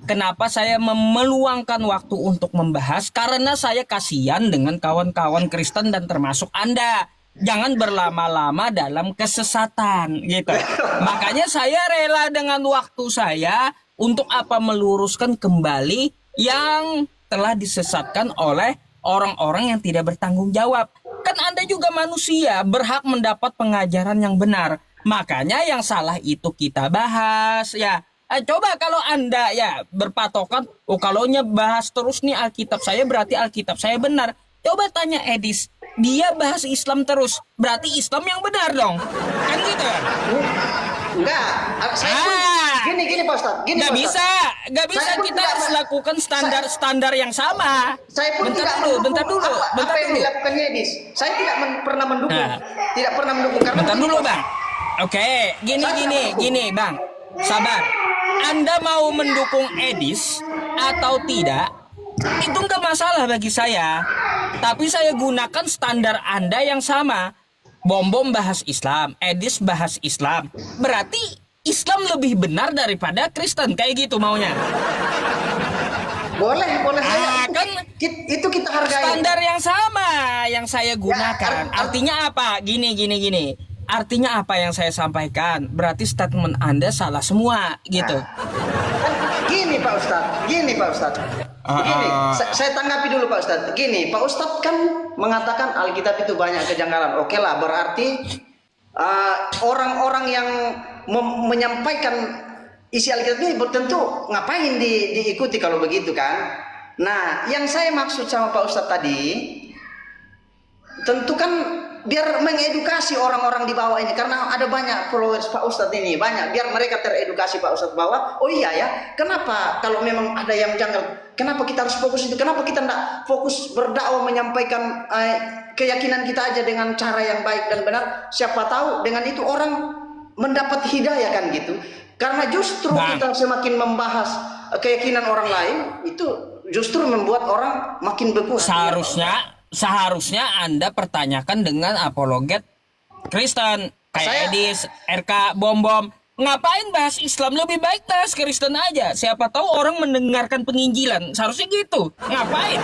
kenapa saya meluangkan waktu untuk membahas? Karena saya kasihan dengan kawan-kawan Kristen dan termasuk Anda. Jangan berlama-lama dalam kesesatan gitu. Makanya saya rela dengan waktu saya untuk meluruskan kembali yang telah disesatkan oleh orang-orang yang tidak bertanggung jawab. Kan Anda juga manusia, berhak mendapat pengajaran yang benar. Makanya yang salah itu kita bahas ya. Coba kalau Anda ya berpatokan, kalau bahas terus nih Alkitab saya berarti Alkitab saya benar. Coba tanya Edis, dia bahas Islam terus, berarti Islam yang benar dong. Kan gitu ya? Enggak, gini Pak Ustadz, Nggak bisa kita harus lakukan standar yang sama. Saya pun bentar dulu. Apa yang dilakukan Edis? Saya tidak pernah mendukung, tidak pernah mendukung. Bentar dulu Bang. Oke, gini Bang, sabar. Anda mau mendukung Edis atau tidak, itu nggak masalah bagi saya. Tapi saya gunakan standar Anda yang sama. Bom bahas Islam, Edis bahas Islam. Berarti Islam lebih benar daripada Kristen, kayak gitu maunya. Boleh saya. Kan itu kita hargai. Standar yang sama yang saya gunakan. Artinya apa? Gini. Artinya apa yang saya sampaikan? Berarti statement Anda salah semua, gitu. Gini Pak Ustadz. Begini, saya tanggapi dulu Pak Ustadz. Begini, Pak Ustadz kan mengatakan Alkitab itu banyak kejanggalan. Oke lah, berarti orang-orang yang menyampaikan isi Alkitab ini tentu ngapain diikuti kalau begitu kan? Nah, yang saya maksud sama Pak Ustadz tadi, tentu kan biar mengedukasi orang-orang di bawah ini, karena ada banyak followers Pak Ustadz ini, banyak, biar mereka teredukasi Pak Ustadz bahwa oh iya ya, kenapa kalau memang ada yang janggal, kenapa kita harus fokus itu, kenapa kita tidak fokus berdakwah menyampaikan keyakinan kita aja dengan cara yang baik dan benar, siapa tahu dengan itu orang mendapat hidayah kan gitu. Karena justru kita semakin membahas keyakinan orang lain, itu justru membuat orang makin beku. Seharusnya Anda pertanyakan dengan apologet Kristen kayak Edis, RK, Bom. Ngapain bahas Islam? Lebih baik bahas Kristen aja. Siapa tahu orang mendengarkan penginjilan. Seharusnya gitu. Ngapain?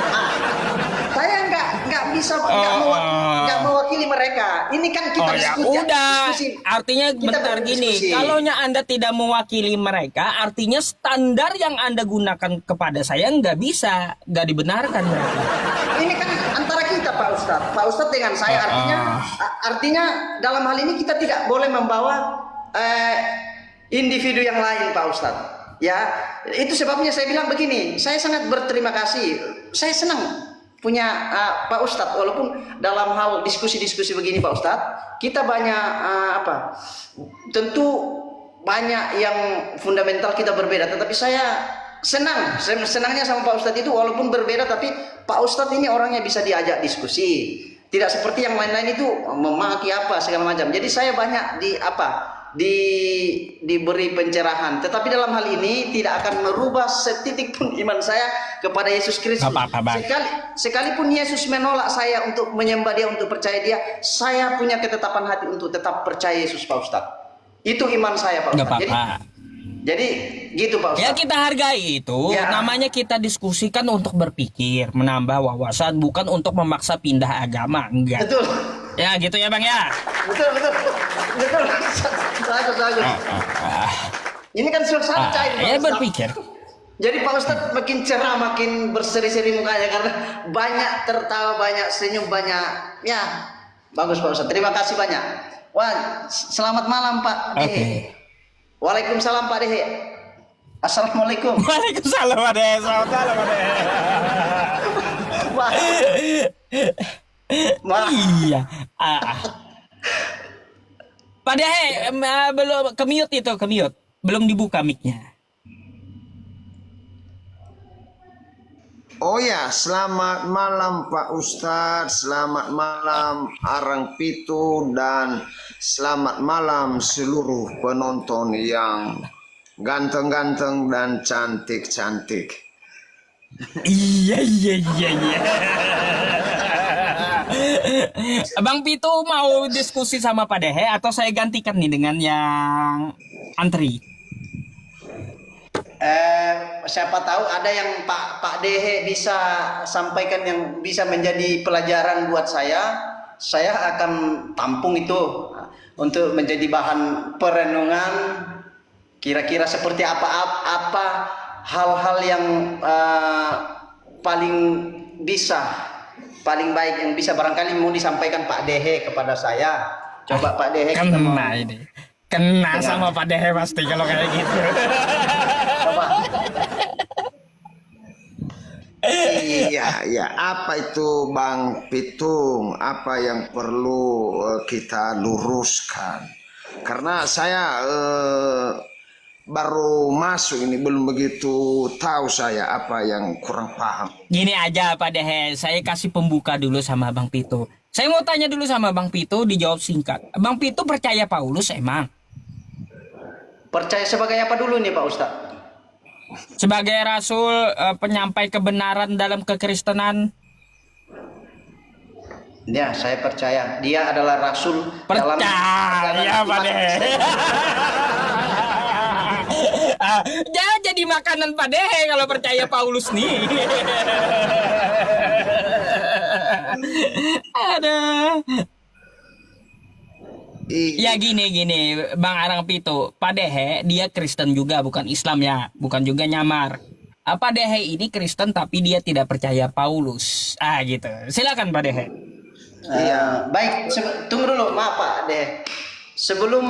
Saya nggak bisa nggak mewakili mereka. Ini kan kita diskusi. Artinya bentar gini. Kalaunya Anda tidak mewakili mereka, artinya standar yang Anda gunakan kepada saya nggak bisa, dibenarkan. Ini kan antara kita Pak Ustadz dengan saya, artinya dalam hal ini kita tidak boleh membawa individu yang lain Pak Ustadz. Ya, itu sebabnya saya bilang begini, saya sangat berterima kasih, saya senang punya Pak Ustadz, walaupun dalam hal diskusi-diskusi begini Pak Ustadz, kita banyak tentu banyak yang fundamental kita berbeda, tetapi saya senangnya sama Pak Ustadz itu walaupun berbeda, tapi Pak Ustadz ini orangnya bisa diajak diskusi, tidak seperti yang lain-lain itu memaki apa segala macam. Jadi saya banyak diberi pencerahan, tetapi dalam hal ini tidak akan merubah setitik pun iman saya kepada Yesus Kristus. Sekalipun Yesus menolak saya untuk menyembah dia, untuk percaya dia, saya punya ketetapan hati untuk tetap percaya Yesus, Pak Ustadz. Itu iman saya, Pak Ustadz. Jadi gitu, Pak Ustadz. Ya kita hargai itu, namanya kita diskusikan untuk berpikir, menambah wawasan, bukan untuk memaksa pindah agama, enggak. Betul. Ya gitu ya Bang ya. Betul. Bagus. Ini kan sudah cair, Pak Ustadz. Berpikir. Jadi Pak Ustadz makin cerah, makin berseri-seri mukanya karena banyak tertawa, banyak senyum, banyak ya. Bagus Pak Ustadz. Terima kasih banyak. Wah, selamat malam Pak Dehe. Waalaikumsalam Pak Dehe. Assalamualaikum. Waalaikumsalam Pak Dehe. Selamat malam Pak Dehe. Iya. Pak Dehe, belum ke-mute itu, ke-mute. Belum dibuka mic-nya. Oh ya, selamat malam Pak Ustadz, selamat malam Arang Pitu, dan selamat malam seluruh penonton yang ganteng-ganteng dan cantik-cantik. Iya. Bang Pitu mau diskusi sama Pak Dehe atau saya gantikan nih dengan yang antri? Siapa tahu ada yang Pak Dehe bisa sampaikan yang bisa menjadi pelajaran buat saya akan tampung itu untuk menjadi bahan perenungan. Kira-kira seperti apa hal-hal yang paling baik yang bisa barangkali mau disampaikan Pak Dehe kepada saya. Coba Pak Dehe kena sama Pak Dehe pasti kalau kayak gitu. Iya, apa itu Bang Pitung? Apa yang perlu kita luruskan? Karena saya baru masuk ini, belum begitu tahu saya apa yang kurang paham. Gini aja Pak Dehe, saya kasih pembuka dulu sama Bang Pitu. Saya mau tanya dulu sama Bang Pitu, dijawab singkat. Bang Pitu percaya Paulus emang? Percaya sebagai apa dulu nih Pak Ustadz? Sebagai rasul, penyampai kebenaran dalam kekristenan. Ya, saya percaya dia adalah rasul. Percaya Pak Dehe. Jangan jadi makanan Pak Dehe kalau percaya Paulus nih. Ada. Ya gini Bang Arang Pitu, Pak Dehe dia Kristen juga, bukan Islam ya, bukan juga nyamar. Pak Dehe ini Kristen tapi dia tidak percaya Paulus. Gitu. Silakan Pak Dehe. Iya, baik. Tunggu dulu, maaf Pak Dehe. Sebelum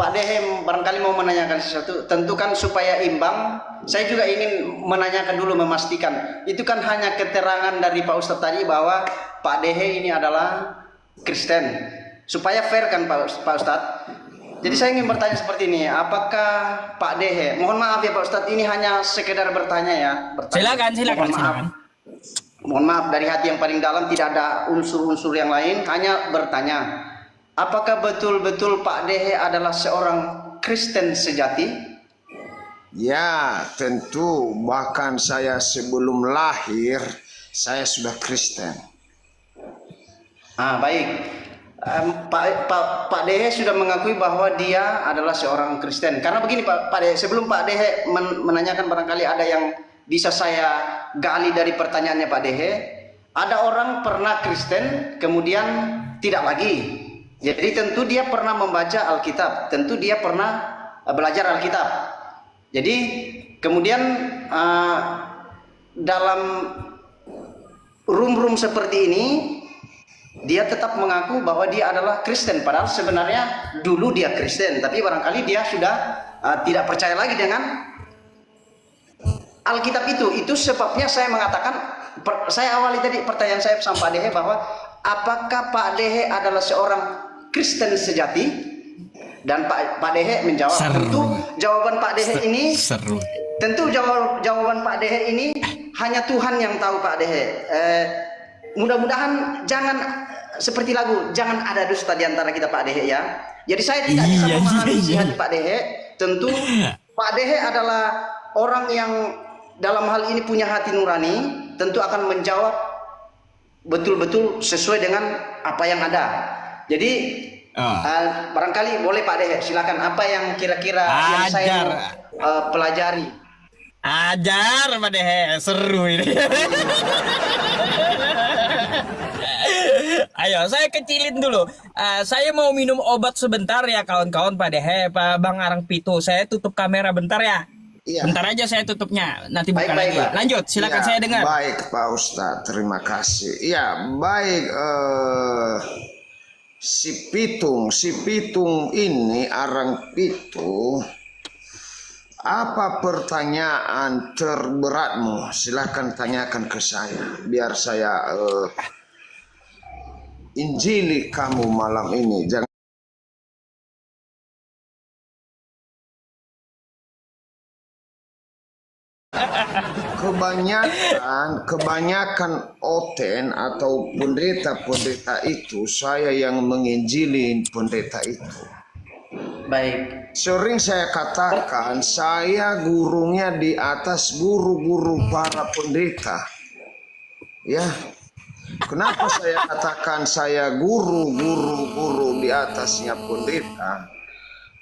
Pak Dehe barangkali mau menanyakan sesuatu, tentu kan supaya imbang, saya juga ingin menanyakan dulu, memastikan. Itu kan hanya keterangan dari Pak Ustadz tadi bahwa Pak Dehe ini adalah Kristen. Supaya fair kan Pak Ustadz. Jadi saya ingin bertanya seperti ini, apakah Pak Dehe, mohon maaf ya Pak Ustadz, ini hanya sekedar bertanya ya. Silakan. Mohon maaf dari hati yang paling dalam, tidak ada unsur-unsur yang lain, hanya bertanya. Apakah betul-betul Pak Dehe adalah seorang Kristen sejati? Ya, tentu. Bahkan saya sebelum lahir, saya sudah Kristen. Baik. Pak Dehe sudah mengakui bahwa dia adalah seorang Kristen. Karena begini Pak Dehe, sebelum Pak Dehe menanyakan, barangkali ada yang bisa saya gali dari pertanyaannya Pak Dehe. Ada orang pernah Kristen kemudian tidak lagi. Jadi tentu dia pernah membaca Alkitab, tentu dia pernah belajar Alkitab. Jadi kemudian dalam room seperti ini dia tetap mengaku bahwa dia adalah Kristen, padahal sebenarnya dulu dia Kristen, tapi barangkali dia sudah tidak percaya lagi dengan Alkitab itu. Itu sebabnya saya mengatakan, saya awali tadi pertanyaan saya sama Pak Dehe bahwa apakah Pak Dehe adalah seorang Kristen sejati? Dan Pak Dehe menjawab. Tentu jawaban Pak Dehe ini tentu jawaban Pak Dehe ini hanya Tuhan yang tahu Pak Dehe. Mudah-mudahan jangan seperti lagu, jangan ada dusta di antara kita Pak Dehe ya. Jadi saya tidak bisa memahami isi hati Pak Dehe. Tentu Pak Dehe adalah orang yang dalam hal ini punya hati nurani, tentu akan menjawab betul-betul sesuai dengan apa yang ada. Jadi barangkali boleh Pak Dehe, silakan apa yang kira-kira yang saya pelajari. Ajar Pak Dehe, seru ini. Ayo, saya kecilin dulu. Saya mau minum obat sebentar ya kawan-kawan Pak Dehe, Pak Bang Arang Pitu. Saya tutup kamera bentar ya. Iya. Bentar aja saya tutupnya. Nanti buka Baik, lagi. Pak. Lanjut, silakan Ya, saya dengar. Baik Pak Ustadz, terima kasih. Ya, baik. Si Pitung ini Arang Pitu. Apa pertanyaan terberatmu? Silahkan tanyakan ke saya, biar saya injili kamu malam ini. Jangan kebanyakan oten atau pendeta-pendeta itu saya yang menginjili pendeta itu. Baik. Sering saya katakan saya gurunya di atas guru-guru para pendeta. Ya. Kenapa saya katakan saya guru di atasnya pendeta?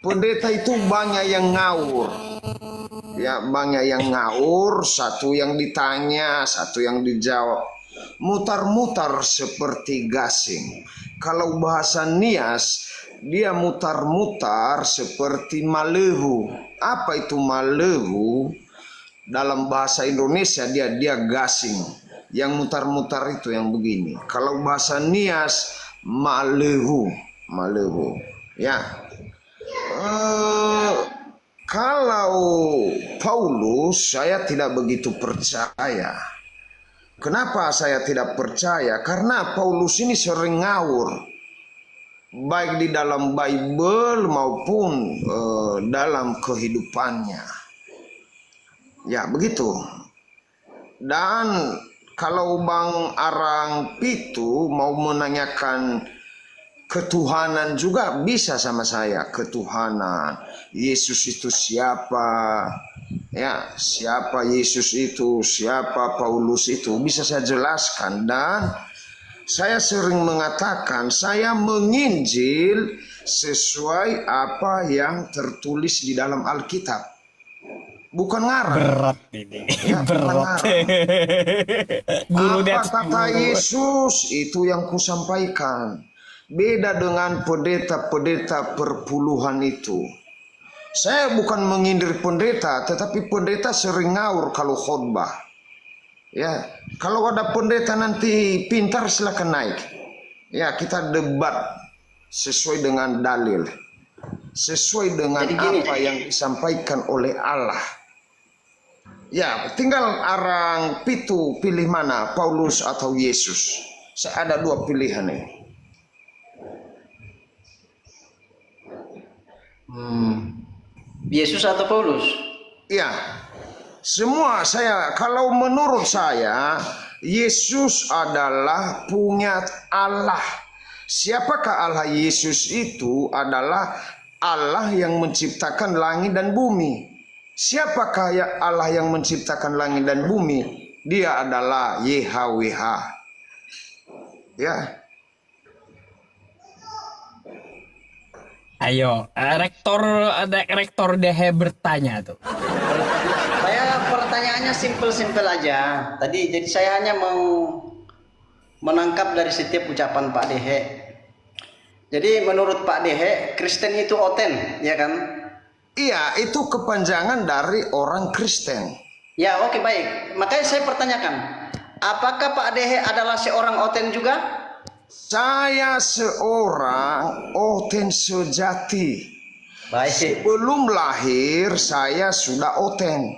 Pendeta itu banyak yang ngawur. Ya, banyak yang ngawur, satu yang ditanya, satu yang dijawab. Mutar-mutar seperti gasing. Kalau bahasa Nias, dia mutar-mutar seperti malehu. Apa itu malehu? Dalam bahasa Indonesia dia gasing. Yang mutar-mutar itu yang begini. Kalau bahasa Nias, malehu. Ya. Kalau Paulus saya tidak begitu percaya. Kenapa saya tidak percaya? Karena Paulus ini sering ngawur. Baik di dalam Bible maupun dalam kehidupannya. Ya, begitu. Dan kalau Bang Arang Pitu mau menanyakan ketuhanan juga bisa sama saya. Ketuhanan, Yesus itu siapa? Ya, siapa Yesus itu? Siapa Paulus itu? Bisa saya jelaskan. Dan saya sering mengatakan saya menginjil sesuai apa yang tertulis di dalam Alkitab. Bukan ngarang. Berat ini. Ya, berat. Guru apa kata Yesus itu yang kusampaikan. Beda dengan pendeta-pendeta perpuluhan itu. Saya bukan mengindir pendeta, tetapi pendeta sering ngawur kalau khotbah. Ya, kalau ada pendeta nanti pintar silakan naik. Ya, kita debat sesuai dengan dalil, sesuai dengan apa yang disampaikan oleh Allah. Ya, tinggal Arang Pitu pilih mana, Paulus atau Yesus. Saya ada dua pilihan nih. Yesus atau Paulus? Ya, semua saya, kalau menurut saya, Yesus adalah punya Allah. Siapakah Allah? Yesus itu adalah Allah yang menciptakan langit dan bumi. Siapakah ya Allah yang menciptakan langit dan bumi? Dia adalah YHWH. Ya. Ayo, rektor Dehe bertanya tuh. Saya pertanyaannya simpel-simpel aja. Tadi jadi saya hanya mau menangkap dari setiap ucapan Pak Dehe. Jadi menurut Pak Dehe, Kristen itu oten, ya kan? Iya, itu kepanjangan dari orang Kristen. Ya, oke, baik. Makanya saya pertanyakan, apakah Pak Dehe adalah seorang oten juga? Saya seorang oten sejati. Baik. Sebelum lahir saya sudah oten.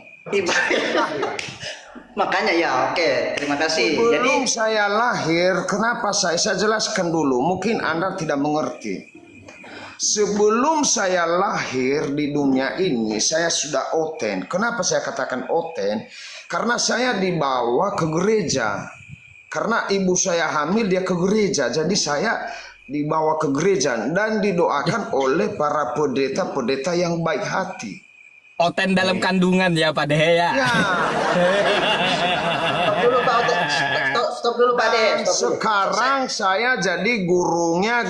Makanya ya, oke, terima kasih. Sebelum saya lahir, kenapa saya jelaskan dulu, mungkin Anda tidak mengerti. Sebelum saya lahir di dunia ini, saya sudah oten. Kenapa saya katakan oten? Karena saya dibawa ke gereja. Karena ibu saya hamil, dia ke gereja. Jadi saya dibawa ke gereja dan didoakan oleh para pendeta-pendeta yang baik hati. Oten dalam kandungan ya Pak Dehe ya. Ya, Stop dulu Pak Ote. Stop dulu Pak Dehe. Stop dulu. sekarang saya jadi gurunya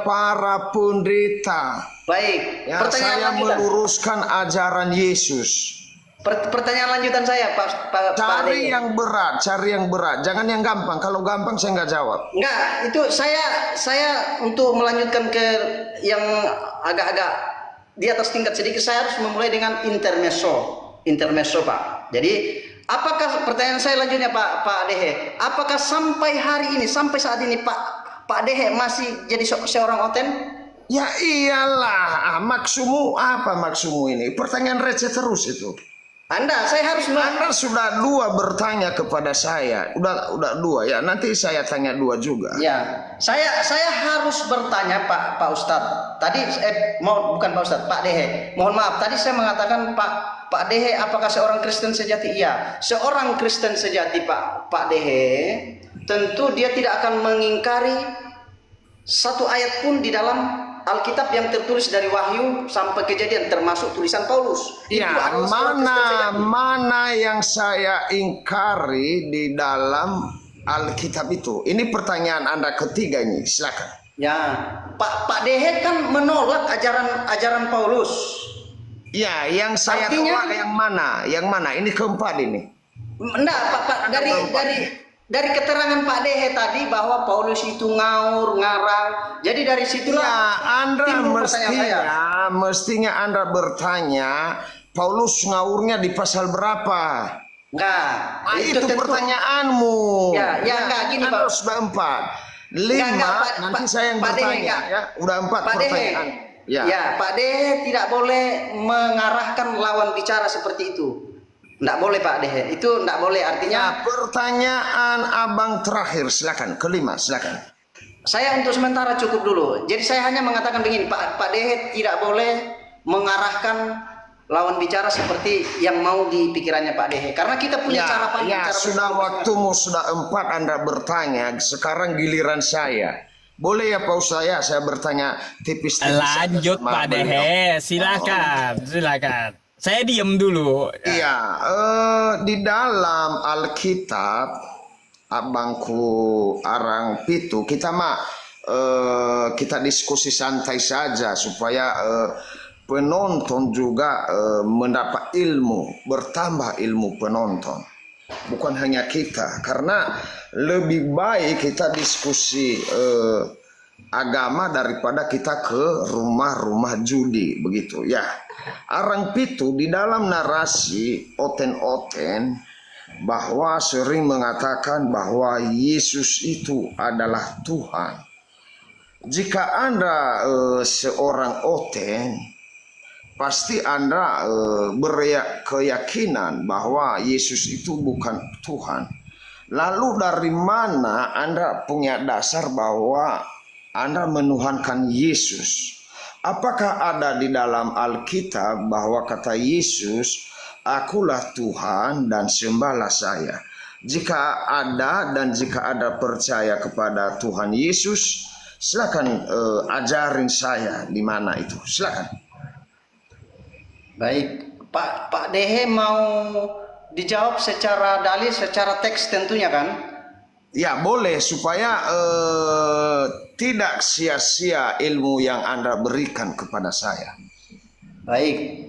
para pendeta. Baik. Ya, Pertanyaan saya lanjutan. meluruskan ajaran Yesus. Pertanyaan lanjutan saya Pak Cari Dehe. yang berat, cari yang berat. Jangan yang gampang. Kalau gampang saya nggak jawab. Enggak, itu saya untuk melanjutkan ke yang agak-agak di atas tingkat sedikit, saya harus memulai dengan intermezzo Pak. Jadi apakah, pertanyaan saya lanjutnya Pak Dehe, apakah sampai hari ini, sampai saat ini Pak Dehe masih jadi seorang oten? Ya iyalah, maksudmu apa maksudmu ini? Pertanyaan receh terus itu. Saya harus Anda sudah dua bertanya kepada saya. Udah dua ya. Nanti saya tanya dua juga. Ya, saya harus bertanya Pak Ustadz. Tadi bukan Pak Ustadz, Pak Dehe. Mohon maaf, tadi saya mengatakan Pak Dehe apakah seorang Kristen sejati? Iya, seorang Kristen sejati Pak Dehe. Tentu dia tidak akan mengingkari satu ayat pun di dalam Alkitab yang tertulis dari Wahyu sampai Kejadian, termasuk tulisan Paulus. Ya, mana yang saya ingkari di dalam Alkitab itu? Ini pertanyaan Anda ketiga ini, silakan. Ya, Pak Dehe kan menolak ajaran Paulus. Ya, yang saya tolak yang mana? Yang mana? Ini keempat ini. Enggak, Pak dari keterangan Pak Dehe tadi bahwa Paulus itu ngaur, ngarang. Jadi dari situlah ya, Anda timbul pertanyaan saya. mestinya Anda bertanya Paulus ngaurnya di pasal berapa? Enggak, Itu tentu pertanyaanmu. Ya, enggak gini Anda Pak. sudah 4. 5 Enggak, nanti saya yang Pak Dehe, bertanya enggak. ya. Udah 4 Pak Dehe. pertanyaan. Ya, Pak Dehe tidak boleh mengarahkan lawan bicara seperti itu. Enggak boleh Pak Dehe. Itu enggak boleh, artinya Pertanyaan abang terakhir, silakan. Kelima, silakan. saya untuk sementara cukup dulu. Jadi saya hanya mengatakan begini, Pak Dehe tidak boleh mengarahkan lawan bicara seperti yang mau di pikirannya Pak Dehe. Karena kita punya cara pandang. Ya, Cara sudah berpikir. waktumu sudah 4 Anda bertanya. Sekarang giliran saya. Boleh ya Pak saya bertanya tipis-tipis. Lanjut sama Pak beliau. Dehe, silakan. Saya diem dulu. Iya, di dalam Alkitab, abangku Arang Pitu, kita diskusi santai saja supaya penonton juga mendapat ilmu, bertambah ilmu penonton. Bukan hanya kita, karena lebih baik kita diskusi agama daripada kita ke rumah-rumah judi, begitu ya. Arang Pitu di dalam narasi oten-oten bahwa sering mengatakan bahwa Yesus itu adalah Tuhan. Jika Anda seorang oten, pasti Anda berkeyakinan bahwa Yesus itu bukan Tuhan. Lalu dari mana Anda punya dasar bahwa Anda menuhankan Yesus? Apakah ada di dalam Alkitab bahwa kata Yesus, akulah Tuhan dan sembahlah saya? Jika ada dan jika ada percaya kepada Tuhan Yesus, silakan ajarin saya di mana itu. Silakan. Baik, Pak Dehe mau dijawab secara dalil, secara teks tentunya kan? Ya boleh supaya tidak sia-sia ilmu yang Anda berikan kepada saya. Baik.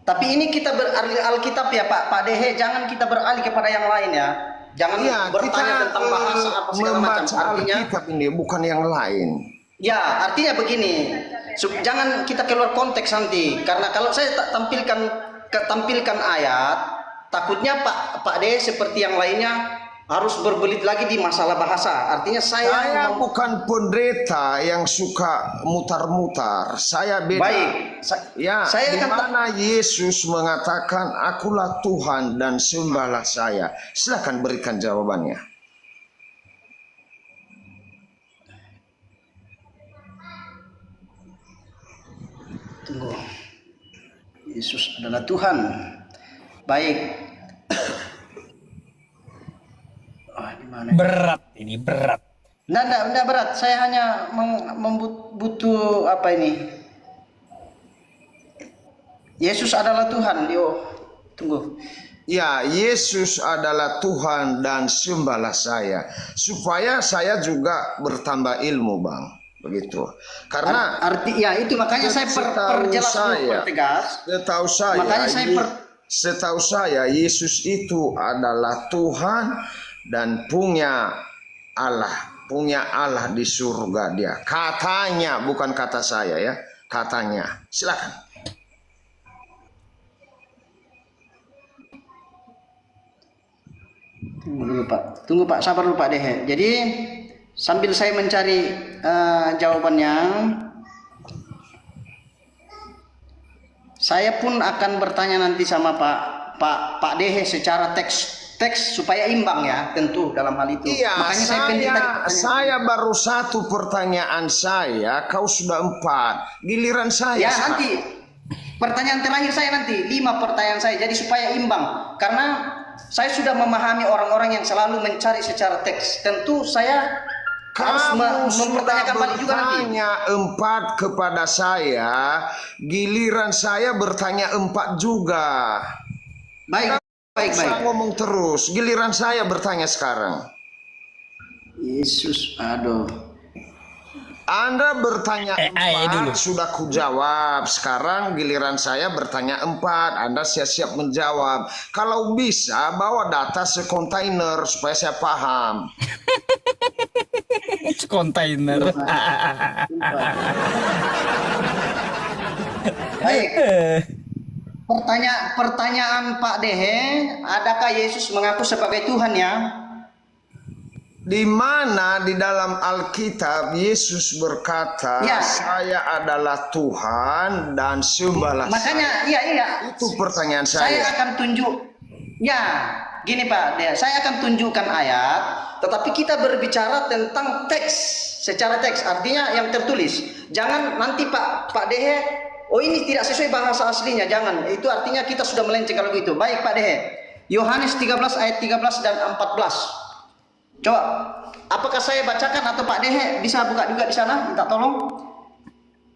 Tapi ini kita beralih Alkitab ya Pak Dehe, jangan kita beralih kepada yang lain ya. Jangan bertanya tentang bahasa apa segala macam. Artinya Alkitab ini bukan yang lain. ya, artinya begini. Jangan kita keluar konteks nanti, karena kalau saya tak tampilkan ayat, takutnya Pak Dehe seperti yang lainnya harus berbelit lagi di masalah bahasa. Artinya Saya bukan pendeta yang suka mutar-mutar. Saya beda. Baik. Saya di mana Yesus mengatakan akulah Tuhan dan sembahlah saya. Silakan berikan jawabannya. Tunggu. Yesus adalah Tuhan. Baik. Di mana? Berat ini, berat. Nggak berat. Saya hanya butuh apa ini? Yesus adalah Tuhan. Yo, tunggu. Ya, Yesus adalah Tuhan dan sembahlah saya. Supaya saya juga bertambah ilmu, Bang. Begitu. Karena arti ya itu makanya saya perjelas dulu, pertegas. Setahu saya Yesus itu adalah Tuhan dan punya Allah di surga dia. Katanya, bukan kata saya ya. Katanya. Silakan. Tunggu Pak, sabar dulu Pak Dehe. Jadi sambil saya mencari jawabannya, saya pun akan bertanya nanti sama Pak Dehe secara teks supaya imbang ya, tentu dalam hal itu. Iya, makanya saya baru satu pertanyaan saya, kau sudah 4. Giliran saya. Ya nanti pertanyaan terakhir saya nanti 5 pertanyaan saya. Jadi supaya imbang, karena saya sudah memahami orang-orang yang selalu mencari secara teks. Tentu saya harus mempertanyakan balik juga nanti. Bertanya 4 kepada saya, giliran saya bertanya 4 juga. Baik. Saya ngomong terus, giliran saya bertanya sekarang. Yesus, aduh. Anda bertanya 4, dulu. sudah kujawab. Sekarang giliran saya bertanya 4, Anda siap-siap menjawab. Kalau bisa, bawa data sekontainer supaya saya paham. Kontainer. Baik. Pertanyaan Pak Dehe, adakah Yesus mengaku sebagai Tuhan ya? Di mana di dalam Alkitab Yesus berkata, Ya. saya adalah Tuhan dan sembahlah Makanya, saya. iya. Itu pertanyaan Saya saya. akan tunjuk. Ya, gini Pak Dehe, saya akan tunjukkan ayat, tetapi kita berbicara tentang teks, secara teks, artinya yang tertulis. Jangan nanti Pak Dehe, oh ini tidak sesuai bahasa aslinya, jangan. Itu artinya kita sudah melenceng kalau begitu. Baik Pak Dehe, Yohanes 13 ayat 13 dan 14. Coba, apakah saya bacakan atau Pak Dehe bisa buka juga di sana? Minta tolong.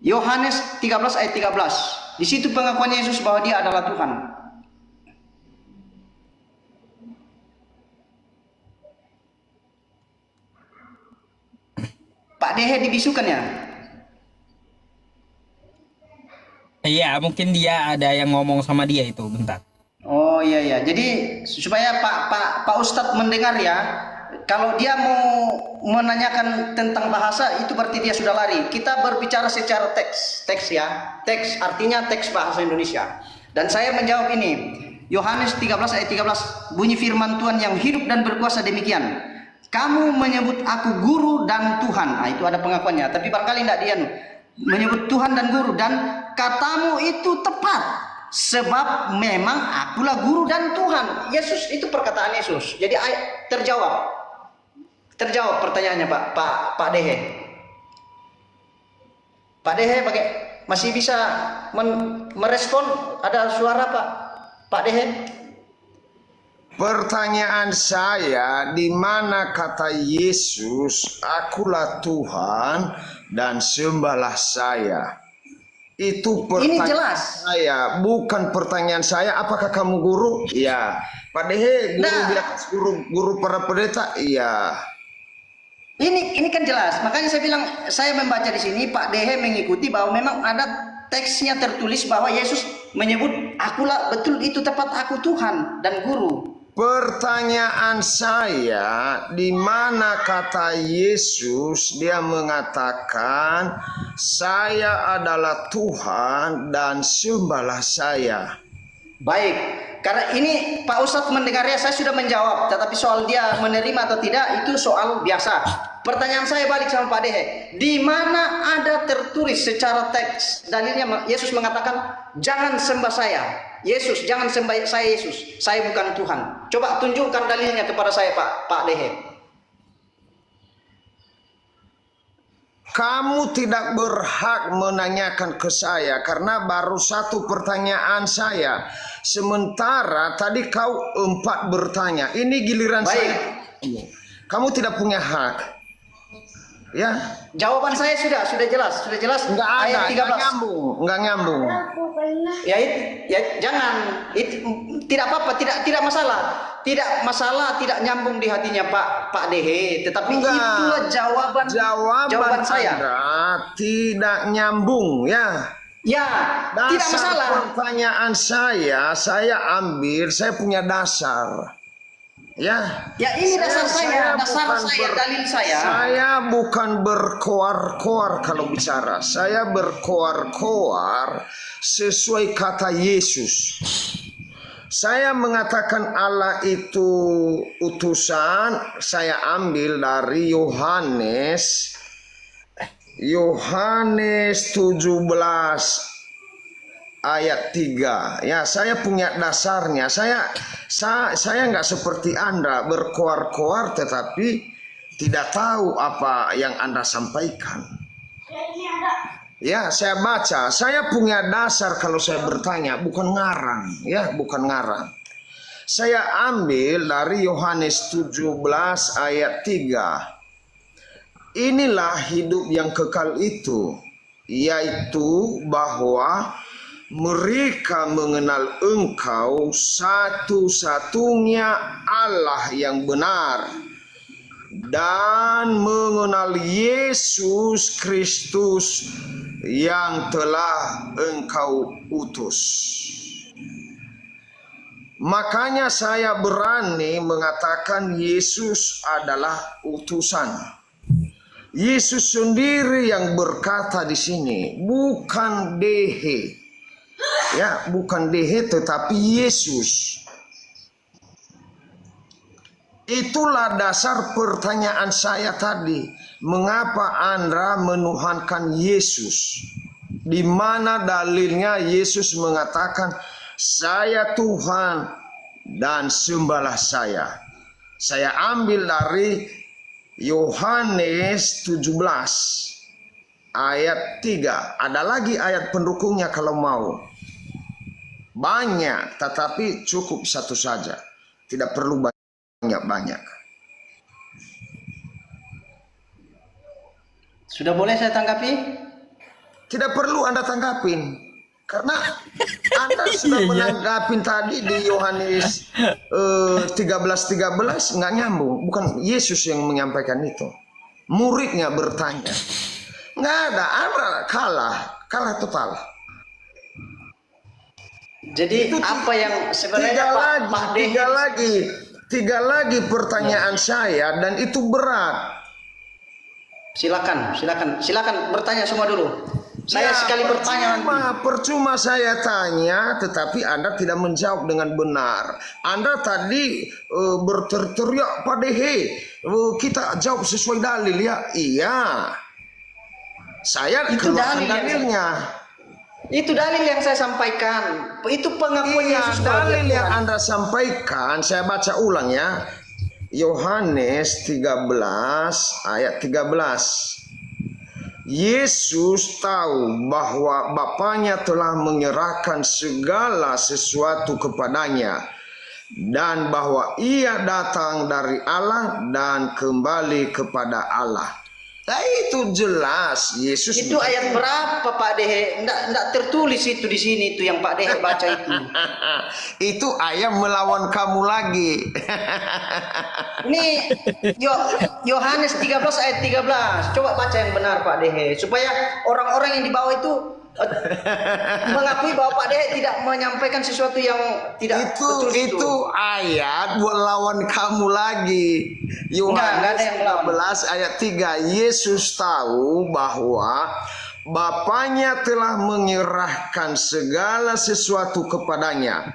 Yohanes 13 ayat 13. Di situ pengakuan Yesus bahwa dia adalah Tuhan. Pak Dehe dibisukan ya? Iya, mungkin dia ada yang ngomong sama dia itu, bentar. Oh iya. Jadi supaya Pak Ustadz mendengar ya. Kalau dia mau menanyakan tentang bahasa itu berarti dia sudah lari. Kita berbicara secara teks ya. Teks artinya teks bahasa Indonesia. Dan saya menjawab ini. Yohanes 13 ayat 13, bunyi firman Tuhan yang hidup dan berkuasa demikian. Kamu menyebut aku guru dan Tuhan. Nah, itu ada pengakuannya. Tapi barangkali tidak dia menyebut Tuhan dan guru, dan katamu itu tepat. Sebab memang akulah guru dan Tuhan. Yesus, itu perkataan Yesus. Jadi terjawab pertanyaannya Pak Dehe. Pak Dehe masih bisa merespon? Ada suara Pak Dehe? Pertanyaan saya, di mana kata Yesus, akulah Tuhan dan sembahlah saya? Itu pertanyaan Ini jelas. saya, bukan pertanyaan saya. Apakah kamu guru? Iya. Pak Dehe, guru para pendeta? Iya. Ini kan jelas. Makanya saya bilang, saya membaca di sini Pak Dehe mengikuti bahwa memang ada teksnya tertulis bahwa Yesus menyebut akulah, betul itu tepat, aku Tuhan dan guru. Pertanyaan saya, di mana kata Yesus dia mengatakan saya adalah Tuhan dan sembahlah saya? Baik, karena ini Pak Ustadz mendengarnya saya sudah menjawab, tetapi soal dia menerima atau tidak itu soal biasa. Pertanyaan saya balik sama Pak Dehe, di mana ada tertulis secara teks dalilnya Yesus mengatakan jangan sembah saya. Yesus, jangan sembah saya Yesus. Saya bukan Tuhan. Coba tunjukkan dalilnya kepada saya Pak Dehe. Kamu tidak berhak menanyakan ke saya karena baru satu pertanyaan saya. Sementara tadi kau 4 bertanya. Ini giliran Baik. saya. Kamu tidak punya hak. Ya, Jawaban saya sudah jelas, enggak ada, ayat 13. enggak nyambung. Ya jangan, tidak apa-apa, tidak masalah. Tidak masalah, tidak nyambung di hatinya Pak Dehe, tetapi Enggak. itulah jawaban saya. Anda tidak nyambung ya. Ya, tidak Dasar masalah. pertanyaan saya ambil, saya punya dasar. Ya. Ya ini dasar saya, bukan dalil saya. Saya bukan berkoar-koar kalau bicara. Saya berkoar-koar sesuai kata Yesus. Saya mengatakan Allah itu utusan, saya ambil dari Yohanes 17 ayat 3. Ya, saya punya dasarnya. Saya nggak seperti Anda berkoar-koar tetapi tidak tahu apa yang Anda sampaikan. Ya, saya baca. Saya punya dasar kalau saya bertanya, bukan ngarang, ya, bukan ngarang. Saya ambil dari Yohanes 17 ayat 3. Inilah hidup yang kekal itu, yaitu bahwa mereka mengenal Engkau satu-satunya Allah yang benar dan mengenal Yesus Kristus yang telah Engkau utus. Makanya saya berani mengatakan Yesus adalah utusan. Yesus sendiri yang berkata di sini, bukan Dehe. Ya, bukan Dehe tetapi Yesus. Itulah dasar pertanyaan saya tadi. Mengapa Anda menuhankan Yesus? Di mana dalilnya Yesus mengatakan, saya Tuhan dan sembahlah saya. Saya ambil dari Yohanes 17 ayat 3. Ada lagi ayat pendukungnya kalau mau. Banyak, tetapi cukup satu saja. Tidak perlu banyak-banyak. Sudah boleh saya tanggapi? Tidak perlu Anda tanggapin. Karena Anda sudah menanggapin tadi di Yohanes 13:13 nggak nyambung. Bukan Yesus yang menyampaikan itu. Muridnya bertanya. Nggak ada, Anda kalah total. Jadi Itu apa yang sebenarnya Pak Dehe tiga lagi pertanyaan saya dan itu berat. Silakan bertanya semua dulu. Saya sekali bertanya. Percuma saya tanya, tetapi Anda tidak menjawab dengan benar. Anda tadi berteriak, Pak Dehe, kita jawab sesuai dalil ya. Iya. Saya Itu keluarkan dalil dalilnya. Itu dalil yang saya sampaikan. Itu pengakuan Iya, Yesus bahwa dia dalil yang Tuhan. Anda sampaikan, saya baca ulang ya. Yohanes 13 ayat 13. Yesus tahu bahwa Bapanya telah menyerahkan segala sesuatu kepadanya dan bahwa ia datang dari Allah dan kembali kepada Allah. Nah, itu jelas Yesus. Itu ayat berapa Pak Dehe? Enggak tertulis itu di sini itu yang Pak Dehe baca itu. Itu ayam melawan kamu lagi. Ini Yohanes 13 ayat 13. Coba baca yang benar Pak Dehe supaya orang-orang yang di bawah itu mengakui bahwa Pak Dehe tidak menyampaikan sesuatu yang tidak betul itu ayat buat lawan kamu lagi. Enggak ada yang melawan. 13 ayat 3. Yesus tahu bahwa Bapanya telah menyerahkan segala sesuatu kepadanya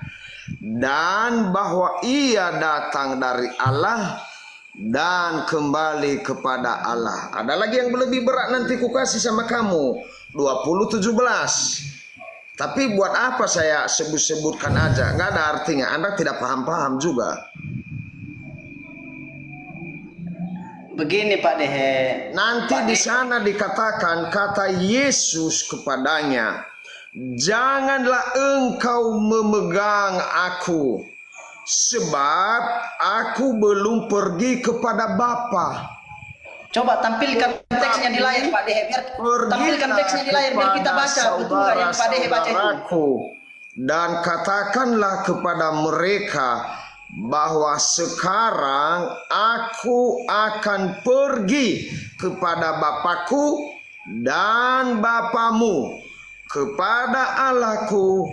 dan bahwa ia datang dari Allah dan kembali kepada Allah. Ada lagi yang lebih berat nanti ku kasih sama kamu. 20:17. Tapi buat apa saya sebut-sebutkan aja? Nggak ada artinya. Anda tidak paham-paham juga. begini Pak Dehe. Nanti di sana dikatakan kata Yesus kepadanya, janganlah engkau memegang aku, sebab aku belum pergi kepada Bapa. Coba tampilkan teksnya di layar Pak Dehe, biar tampilkan teksnya di layar biar kita baca betul nggak yang Pak Dehe baca itu. Saudaraku, dan katakanlah kepada mereka bahwa sekarang aku akan pergi kepada Bapakku dan Bapamu, kepada Allahku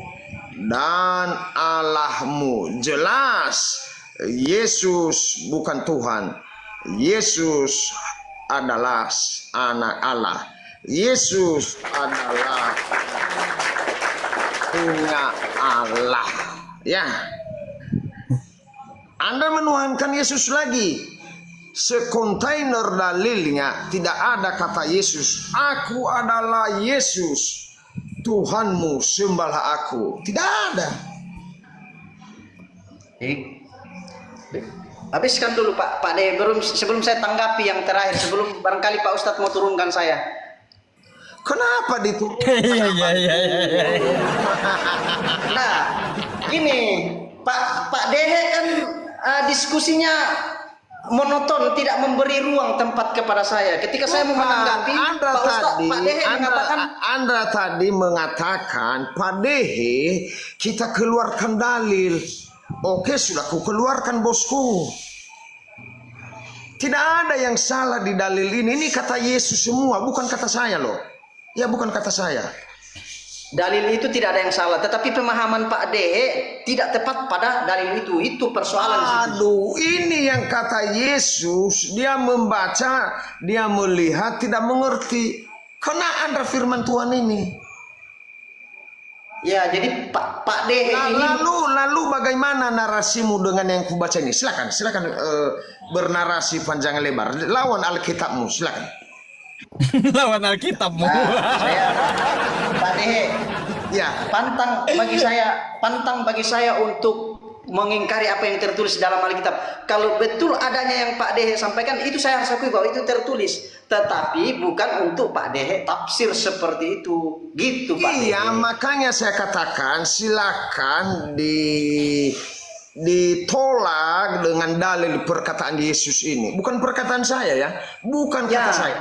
dan Allahmu. Jelas Yesus bukan Tuhan. Yesus adalah anak Allah. Yesus adalah punya Allah. Ya. Anda menuhankan Yesus lagi. Sekontainer dalilnya tidak ada kata Yesus. Aku adalah Yesus, Tuhanmu, sembahlah aku. Tidak ada. Habiskan dulu Pak Dehe, sebelum saya tanggapi yang terakhir, sebelum barangkali Pak Ustadz mau turunkan saya. Kenapa diturunkan? Nah, gini Pak Dehe kan diskusinya monoton, tidak memberi ruang tempat kepada saya. Ketika saya mau menanggapi, Pak Dehe mengatakan, Anda tadi mengatakan, Pak Dehe, kita keluarkan dalil. Oke, sudah ku keluarkan bosku. Tidak ada yang salah di dalil ini. Ini kata Yesus semua, bukan kata saya loh. Ya, bukan kata saya. Dalil itu tidak ada yang salah, tetapi pemahaman Pak Dehe tidak tepat pada dalil itu. Itu persoalan di situ. Aduh, ini yang kata Yesus, dia membaca, dia melihat, tidak mengerti. Kena Anda firman Tuhan ini. Ya, jadi Pak Dehe ini Lalu bagaimana narasimu dengan yang kubaca ini? Silakan bernarasi panjang lebar. Lawan Alkitabmu, silakan. Lawan Alkitabmu. Saya Pak Dehe, Ya, pantang bagi saya untuk mengingkari apa yang tertulis dalam Alkitab. Kalau betul adanya yang Pak Dehe sampaikan, itu saya harus akui bahwa itu tertulis. Tetapi bukan untuk Pak Dehe tafsir seperti itu. Gitu Pak Dehe. iya, makanya saya katakan silakan ditolak dengan dalil perkataan Yesus ini. Bukan perkataan saya ya, bukan kata saya.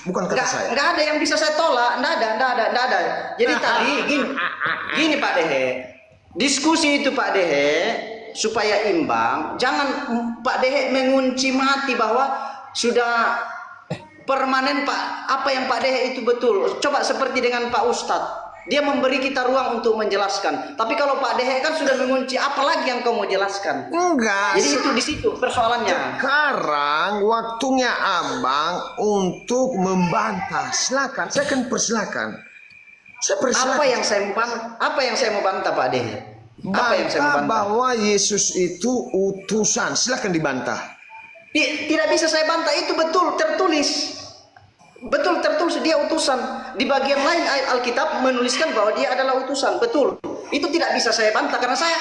Bukan kata saya. Nggak ada yang bisa saya tolak. Nggak ada. Jadi tadi gini Pak Dehe. Diskusi itu Pak Dehe supaya imbang. Jangan Pak Dehe mengunci mati bahwa sudah permanen Pak. Apa yang Pak Dehe itu betul. Coba seperti dengan Pak Ustadz. Dia memberi kita ruang untuk menjelaskan. Tapi kalau Pak Dehe kan sudah mengunci, apalagi yang kau mau jelaskan? Enggak. Jadi itu di situ persoalannya. Sekarang waktunya abang untuk membantah. Silakan, saya akan persilakan. Saya persilakan. Apa yang saya mau bantah Pak Dehe? Apa yang saya mau Bantah bantah? bahwa Yesus itu utusan. Silakan dibantah. Tidak bisa saya bantah, itu betul tertulis. Betul tertulis dia utusan. Di bagian lain ayat Alkitab menuliskan bahwa dia adalah utusan. Betul. Itu tidak bisa saya bantah karena saya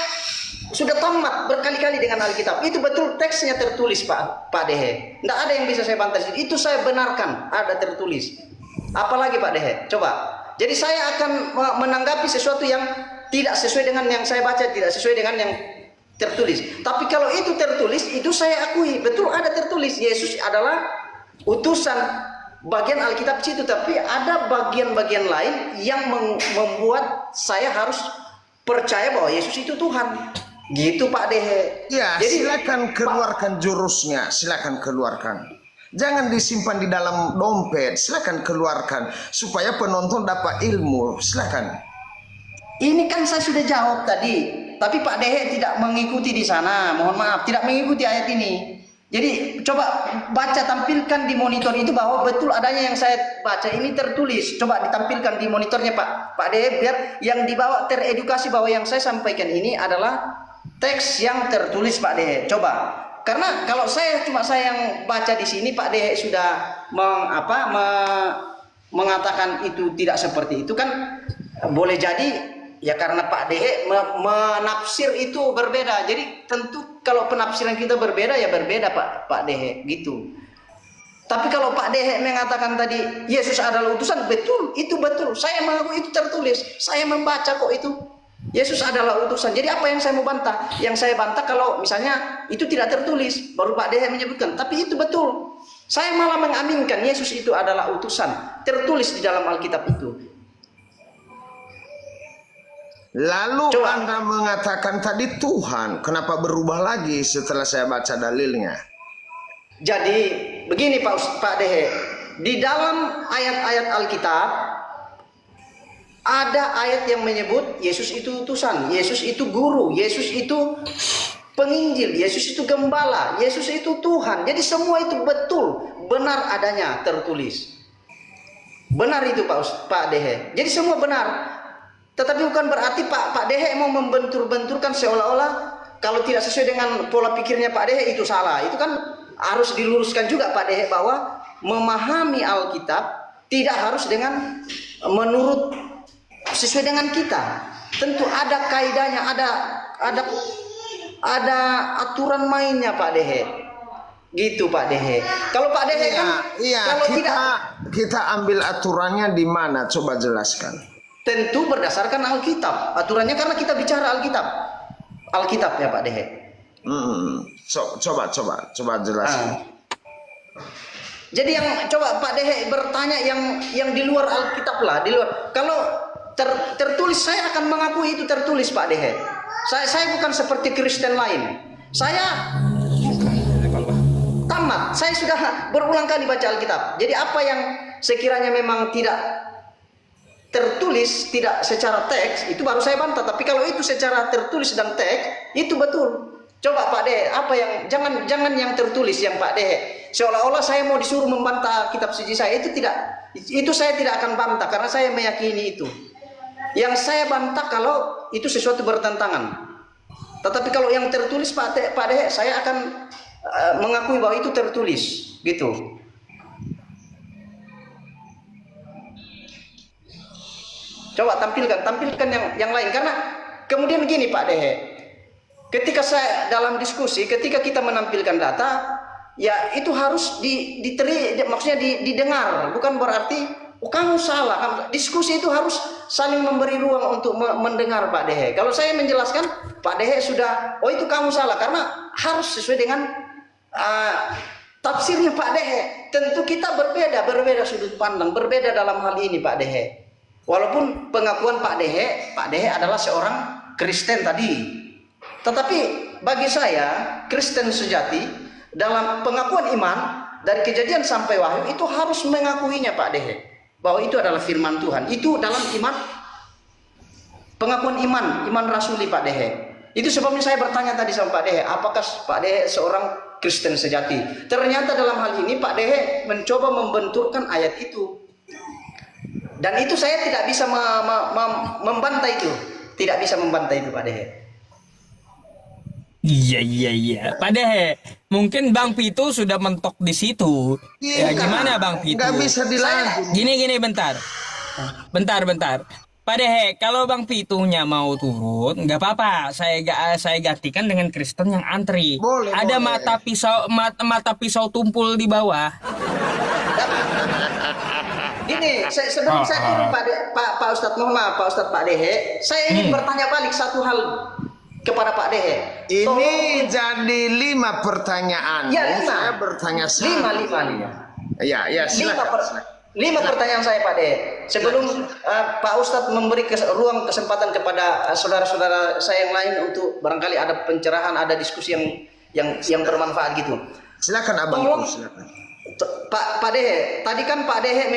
sudah tamat berkali-kali dengan Alkitab. Itu betul teksnya tertulis Pak Dehe. Tidak ada yang bisa saya bantah. Itu saya benarkan ada tertulis. Apalagi Pak Dehe? Coba. Jadi saya akan menanggapi sesuatu yang tidak sesuai dengan yang saya baca, tidak sesuai dengan yang tertulis. Tapi kalau itu tertulis, itu saya akui. Betul ada tertulis. Yesus adalah utusan. Bagian Alkitab situ, tapi ada bagian-bagian lain yang membuat saya harus percaya bahwa Yesus itu Tuhan. Gitu Pak Dehe. Ya, jadi silakan keluarkan jurusnya, silakan keluarkan. Jangan disimpan di dalam dompet, silakan keluarkan supaya penonton dapat ilmu. Silakan. Ini kan saya sudah jawab tadi, tapi Pak Dehe tidak mengikuti di sana. Mohon maaf, tidak mengikuti ayat ini. Jadi coba baca, tampilkan di monitor itu bahwa betul adanya yang saya baca ini tertulis. Coba ditampilkan di monitornya Pak Dehe biar yang dibawa teredukasi bahwa yang saya sampaikan ini adalah teks yang tertulis Pak Dehe. Coba. Karena kalau saya yang baca di sini, Pak Dehe sudah mengatakan itu tidak seperti itu kan, boleh jadi ya karena Pak Dehe menafsir itu berbeda. Jadi tentu kalau penafsiran kita berbeda ya berbeda Pak Dehe gitu. Tapi kalau Pak Dehe mengatakan tadi Yesus adalah utusan, betul, itu betul. Saya mengaku itu tertulis. Saya membaca kok itu. Yesus adalah utusan. Jadi apa yang saya mau bantah? Yang saya bantah kalau misalnya itu tidak tertulis, baru Pak Dehe menyebutkan. Tapi itu betul. Saya malah mengaminkan Yesus itu adalah utusan. Tertulis di dalam Alkitab itu. Lalu Coba. Anda mengatakan tadi Tuhan. Kenapa berubah lagi setelah saya baca dalilnya? Jadi begini Pak Dehe, di dalam ayat-ayat Alkitab ada ayat yang menyebut Yesus itu utusan, Yesus itu guru, Yesus itu penginjil, Yesus itu gembala, Yesus itu Tuhan. Jadi semua itu betul, benar adanya tertulis. Benar itu Pak Dehe. Jadi semua benar. Tetapi bukan berarti Pak Dehe mau membentur-benturkan seolah-olah kalau tidak sesuai dengan pola pikirnya Pak Dehe itu salah. Itu kan harus diluruskan juga Pak Dehe bahwa memahami Alkitab tidak harus dengan menurut sesuai dengan kita. Tentu ada kaidahnya, ada aturan mainnya Pak Dehe. Gitu Pak Dehe. Kalau Pak Dehe kan kalau kita ambil aturannya di mana? Coba jelaskan. tentu berdasarkan Alkitab. Aturannya karena kita bicara Alkitab. Alkitab ya Pak Dehe. Coba jelaskan. Jadi yang coba Pak Dehe bertanya yang di luar Alkitab lah, di luar. Kalau tertulis saya akan mengakui itu tertulis Pak Dehe. Saya bukan seperti Kristen lain. Saya tamat. Saya sudah berulang kali baca Alkitab. Jadi apa yang sekiranya memang tidak tertulis, tidak secara teks, itu baru saya bantah. Tapi kalau itu secara tertulis dan teks, itu betul. Coba Pak Dehe, apa yang jangan yang tertulis yang Pak Dehe. Seolah-olah saya mau disuruh membantah kitab suci saya, itu tidak. Itu saya tidak akan bantah karena saya meyakini itu. Yang saya bantah kalau itu sesuatu bertentangan. Tetapi kalau yang tertulis Pak Dehe, saya akan mengakui bahwa itu tertulis, gitu. Coba tampilkan yang lain karena kemudian begini Pak Dehe. Ketika saya dalam diskusi, ketika kita menampilkan data, ya itu harus maksudnya didengar, bukan berarti oh, kamu salah. Diskusi itu harus saling memberi ruang untuk mendengar Pak Dehe. Kalau saya menjelaskan, Pak Dehe sudah, oh itu kamu salah karena harus sesuai dengan tafsirnya Pak Dehe. Tentu kita berbeda sudut pandang, berbeda dalam hal ini Pak Dehe. Walaupun pengakuan Pak Dehe adalah seorang Kristen tadi. Tetapi bagi saya, Kristen sejati dalam pengakuan iman dari Kejadian sampai Wahyu itu harus mengakuinya Pak Dehe. Bahwa itu adalah firman Tuhan. Itu dalam iman, pengakuan iman rasuli Pak Dehe. Itu sebabnya saya bertanya tadi sama Pak Dehe, apakah Pak Dehe seorang Kristen sejati? Ternyata dalam hal ini Pak Dehe mencoba membenturkan ayat itu. Dan itu saya tidak bisa membantah itu. Tidak bisa membantah itu Pak Dehe. Iya. Pak Dehe, mungkin Bang Pitu sudah mentok di situ. Ya gimana Bang Pitu? Nggak bisa dilanjut. Gini bentar. Pak Dehe, kalau Bang Pitunya mau turun, nggak apa-apa. Saya gantikan dengan Kristen yang antri. Boleh, ada boleh. mata pisau tumpul di bawah. Gini, sebelum saya turun Pak Ustadz, mohon maaf Pak Ustadz Pak Dehe, saya ingin bertanya balik satu hal kepada Pak Dehe. Ini jadi 5 pertanyaan. Ya, 5. Saya bertanya 5. Ya, silakan. 5 pertanyaan saya Pak Dehe. Sebelum Pak Ustadz memberi ruang kesempatan kepada saudara-saudara saya yang lain untuk barangkali ada pencerahan, ada diskusi yang bermanfaat gitu. Silakan Abang. Silakan. Pak Dehe, tadi kan Pak Dehe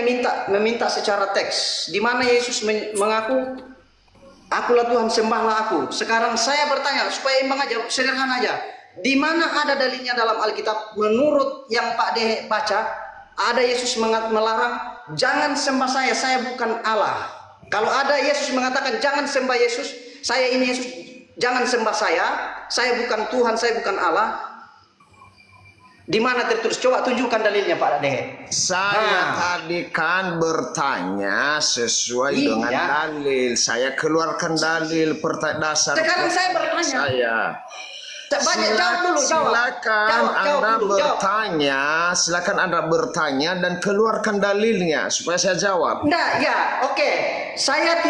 meminta secara teks di mana Yesus mengaku akulah Tuhan, sembahlah aku. Sekarang saya bertanya supaya imbang aja, sederhana aja. Di mana ada dalilnya dalam Alkitab menurut yang Pak Dehe baca, ada Yesus melarang jangan sembah saya bukan Allah. Kalau ada Yesus mengatakan jangan sembah Yesus, saya ini Yesus, jangan sembah saya bukan Tuhan, saya bukan Allah. Di mana tertulis? Coba tunjukkan dalilnya Pak Dehe. Saya tadi kan bertanya sesuai dengan dalil. Saya keluarkan dalil dasar. Sekarang saya bertanya. Banyak, jawab dulu, jawab. Silakan Jawab Anda dulu, jawab. bertanya, silakan Anda bertanya dan keluarkan dalilnya supaya saya jawab. Enggak, ya, oke. Saya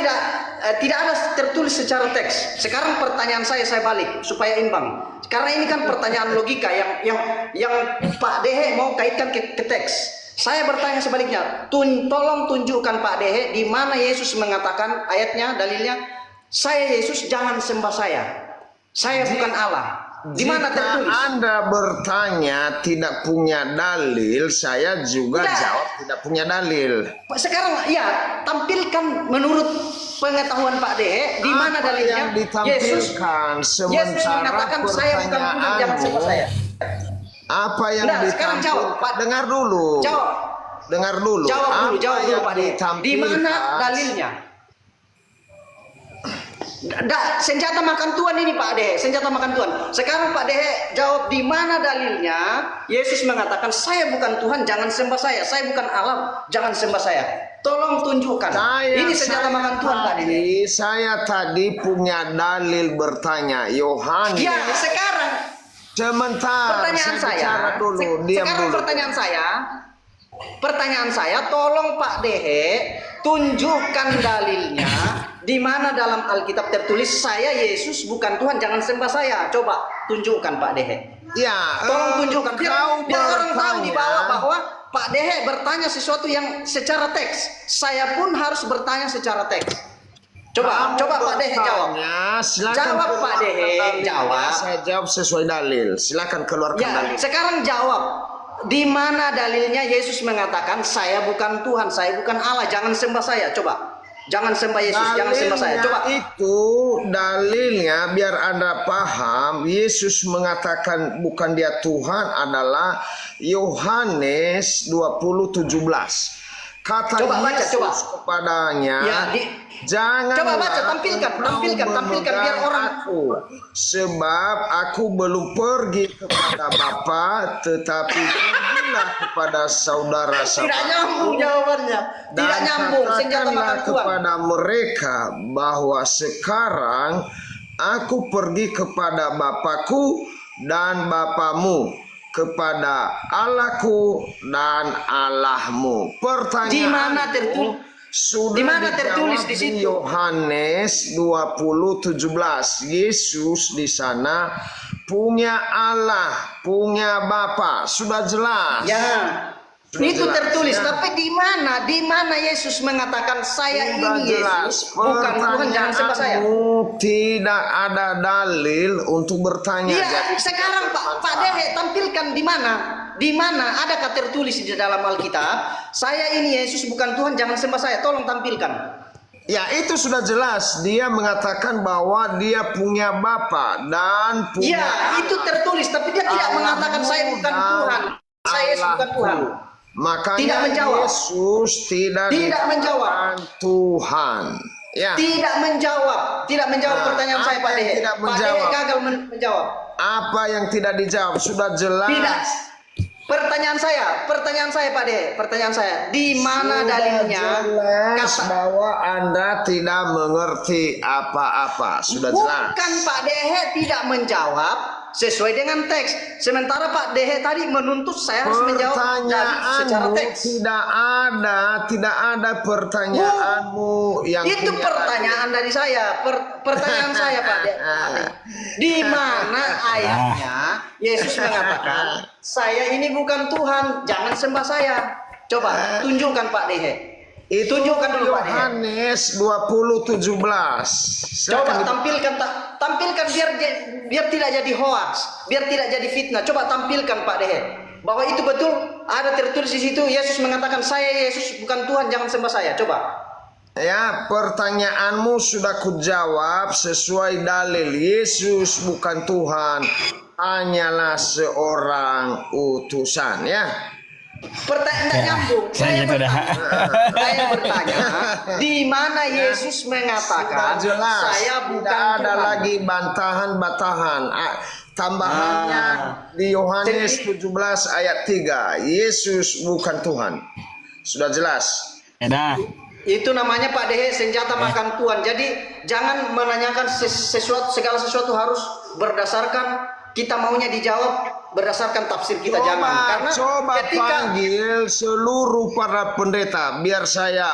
tidak ada tertulis secara teks. Sekarang pertanyaan saya balik supaya imbang. Karena ini kan pertanyaan logika yang Pak Dehe mau kaitkan ke teks. Saya bertanya sebaliknya. Tolong tunjukkan Pak Dehe di mana Yesus mengatakan ayatnya, dalilnya, saya Yesus, jangan sembah saya. Saya bukan Allah. Di mana Jika tertulis? Anda bertanya tidak punya dalil, saya juga Tidak. jawab tidak punya dalil. Sekarang ya, tampilkan menurut pengetahuan Pak Dehe di mana Apa dalilnya yang ditampilkan Yesus mengatakan saya bukan Tuhan, jangan sembah saya. Apa yang Nah, sekarang jawab, ditampilkan? Pak. Dengar dulu. Jawab. Dengar dulu. Jawab dulu Apa Pak Dehe. Di mana ditampilkan? dalilnya? Senjata makan Tuhan ini Pak Dehe, senjata makan Tuhan. Sekarang Pak Dehe jawab di mana dalilnya Yesus mengatakan saya bukan Tuhan, jangan sembah saya. Saya bukan Allah, jangan sembah saya. Tolong tunjukkan. Ini senjata makan Tuhan Pak Dehe. Saya tadi punya dalil bertanya. Yohanes. Ya, sekarang Sebentar. pertanyaan saya. Bicara dulu. Diam Sekarang dulu. pertanyaan saya, tolong Pak Dehe tunjukkan dalilnya di mana dalam Alkitab tertulis saya Yesus bukan Tuhan, jangan sembah saya. Coba tunjukkan Pak Dehe. Ya, Tolong tunjukkan biar orang tahu di bawah bertanya. bahwa Pak Dehe bertanya sesuatu yang secara teks. Saya pun harus bertanya secara teks. Coba Pak Dehe jawab. Silakan Jawab, Pak keluarkan Dehe, dalilnya. jawab. Saya jawab sesuai dalil. Silakan keluarkan Ya, dalil. sekarang jawab. Di mana dalilnya Yesus mengatakan saya bukan Tuhan, saya bukan Allah, jangan sembah saya. Coba. Jangan sembah Yesus, jangan sembah saya. Coba. Itu dalilnya biar Anda paham. Yesus mengatakan bukan dia Tuhan adalah Yohanes 20:17. Kata Coba baca, Yesus coba. kepadanya, Ya, jangan coba baca, tampilkan biar orang. aku, sebab aku belum pergi kepada Bapa, tetapi pergilah kepada saudara-saudara. Tidak nyambung jawabannya. Tidak nyambung. Senjata makan Tuhan. Kepada mereka bahwa sekarang aku pergi kepada Bapakku dan Bapamu, kepada Allahku dan Allahmu. Pertanyaan Di mana tertulis? sudah Di mana tertulis dijawab di situ? Yohanes 20:17. Yesus di sana punya Allah, punya Bapa. Sudah jelas. Ya. Sudah Itu jelas, tertulis, ya. tapi di mana? Di mana Yesus mengatakan saya Sudah ini Yesus, bukan Tuhan, jangan sembah saya. Pertanyaanmu tidak ada dalil untuk bertanya. Iya, Jadi sekarang Pak Dehe tampilkan di mana? Di mana adakah tertulis di dalam Alkitab? Saya ini Yesus bukan Tuhan, jangan sembah saya. Tolong tampilkan. Ya, itu sudah jelas. Dia mengatakan bahwa dia punya Bapa dan punya Ya, itu tertulis, tapi dia tidak mengatakan saya bukan Tuhan. Saya Yesus bukan Tuhan. Makanya Tidak menjawab. Yesus tidak menjawab. dikatakan Tuhan. Ya. Tidak menjawab Nah, pertanyaan saya apa Pak yang Dehe. tidak Pak Dehe menjawab? gagal menjawab. Apa yang tidak dijawab sudah jelas. Tidak. Pertanyaan saya Pak Dehe, pertanyaan saya, di mana Sudah dalilnya? jelas bahwa Anda tidak mengerti apa-apa. Sudah jelas. Bukan Pak Dehe tidak menjawab sesuai dengan teks. Sementara Pak Dehe tadi menuntut saya harus menjawab secara Pertanyaanmu teks. tidak ada pertanyaanmu yang Itu punya pertanyaan dari saya. Pertanyaan saya Pak Dehe. Di mana ayatnya Yesus mengatakan saya ini bukan Tuhan, jangan sembah saya. Coba tunjukkan Pak Dehe. Itu Tunjukkan dulu Pak Dehe. Yohanes 20:17. Coba tampilkan biar tidak jadi hoax, biar tidak jadi fitnah. Coba tampilkan Pak Dehe bahwa itu betul ada tertulis di situ Yesus mengatakan saya Yesus bukan Tuhan, jangan sembah saya. Coba. Ya, pertanyaanmu sudah kujawab sesuai dalil. Yesus bukan Tuhan, hanyalah seorang utusan, ya. Pertanyaan tidak nyambung. Saya gitu dah. bertanya, di mana Yesus mengatakan Sudah jelas. saya bukan Tidak ada Tuhan. lagi bantahan-bantahan. Tambahannya di Yohanes 17 ayat 3. Yesus bukan Tuhan. Sudah jelas. Ya dah. Itu namanya Pak Dehe senjata makan Tuhan. Jadi jangan menanyakan segala sesuatu harus berdasarkan kita maunya dijawab berdasarkan tafsir kita, jangan. Karena Coba ketika panggil seluruh para pendeta biar saya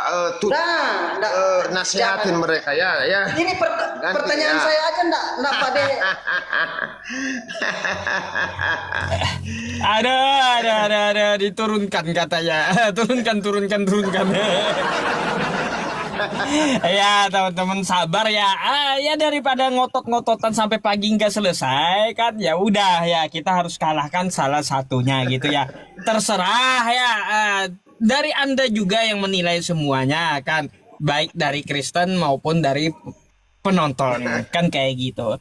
nasihatin jangan. mereka ya. Ini Nanti, pertanyaan ya. saya aja enggak Pak Dehe. Ada diturunkan katanya. Turunkan. Ya teman-teman sabar ya. Ya daripada ngotot-ngototan sampai pagi nggak selesai kan, ya udah ya kita harus kalahkan salah satunya gitu ya. Terserah ya. Dari Anda juga yang menilai semuanya kan, baik dari Kristen maupun dari penonton kan kayak gitu.